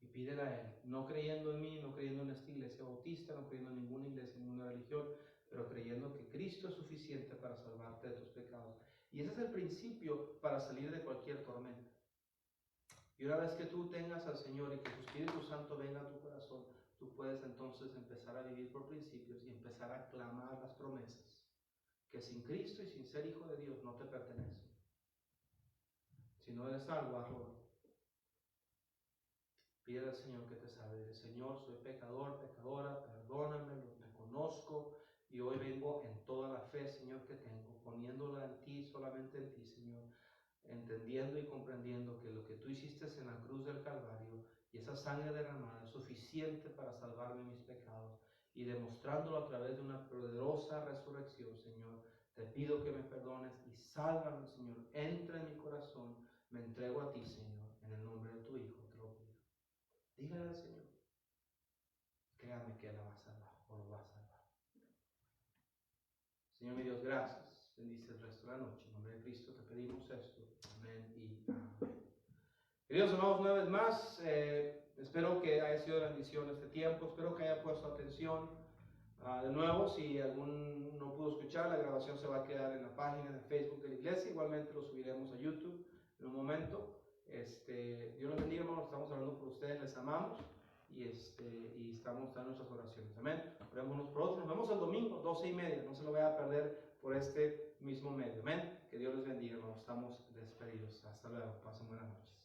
Y pídele a Él, no creyendo en mí, no creyendo en esta iglesia bautista, no creyendo en ninguna iglesia, en ninguna religión, pero creyendo que Cristo es suficiente para salvarte de tus pecados. Y ese es el principio para salir de cualquier tormenta. Y una vez que tú tengas al Señor y que su Espíritu Santo venga a tu corazón, tú puedes entonces empezar a vivir por principios y empezar a clamar las promesas que sin Cristo y sin ser hijo de Dios no te pertenecen. Si no eres salvo, hazlo. Pide al Señor que te salve. Dile, Señor, soy pecador, pecadora, perdóname, lo reconozco y hoy vengo en toda la fe, Señor, que tengo, poniéndola en ti, solamente en ti, Señor, entendiendo y comprendiendo que lo que tú hiciste en la cruz del Calvario y esa sangre derramada es suficiente para salvarme mis pecados, y demostrándolo a través de una poderosa resurrección, Señor, te pido que me perdones y sálvame, Señor, entra en mi corazón, me entrego a ti, Señor, en el nombre de tu Hijo, te lo pido. Dígale al Señor, créame que Él la va a salvar, o lo va a salvar. Señor mi Dios, gracias, bendice el resto de la noche, en nombre de Cristo te pedimos esto, amén y amén. Queridos hermanos, una vez más, espero que haya sido de bendición este tiempo, espero que haya puesto atención. De nuevo, si algún no pudo escuchar, la grabación se va a quedar en la página de Facebook de la iglesia, igualmente lo subiremos a YouTube en un momento. Dios los bendiga, hermanos, estamos hablando por ustedes, les amamos y estamos en nuestras oraciones, amén. Oremos unos por otros, nos vemos el domingo, 12:30, no se lo vaya a perder por este mismo medio, amén. Que Dios les bendiga, hermanos, estamos despedidos, hasta luego, pasen buenas noches.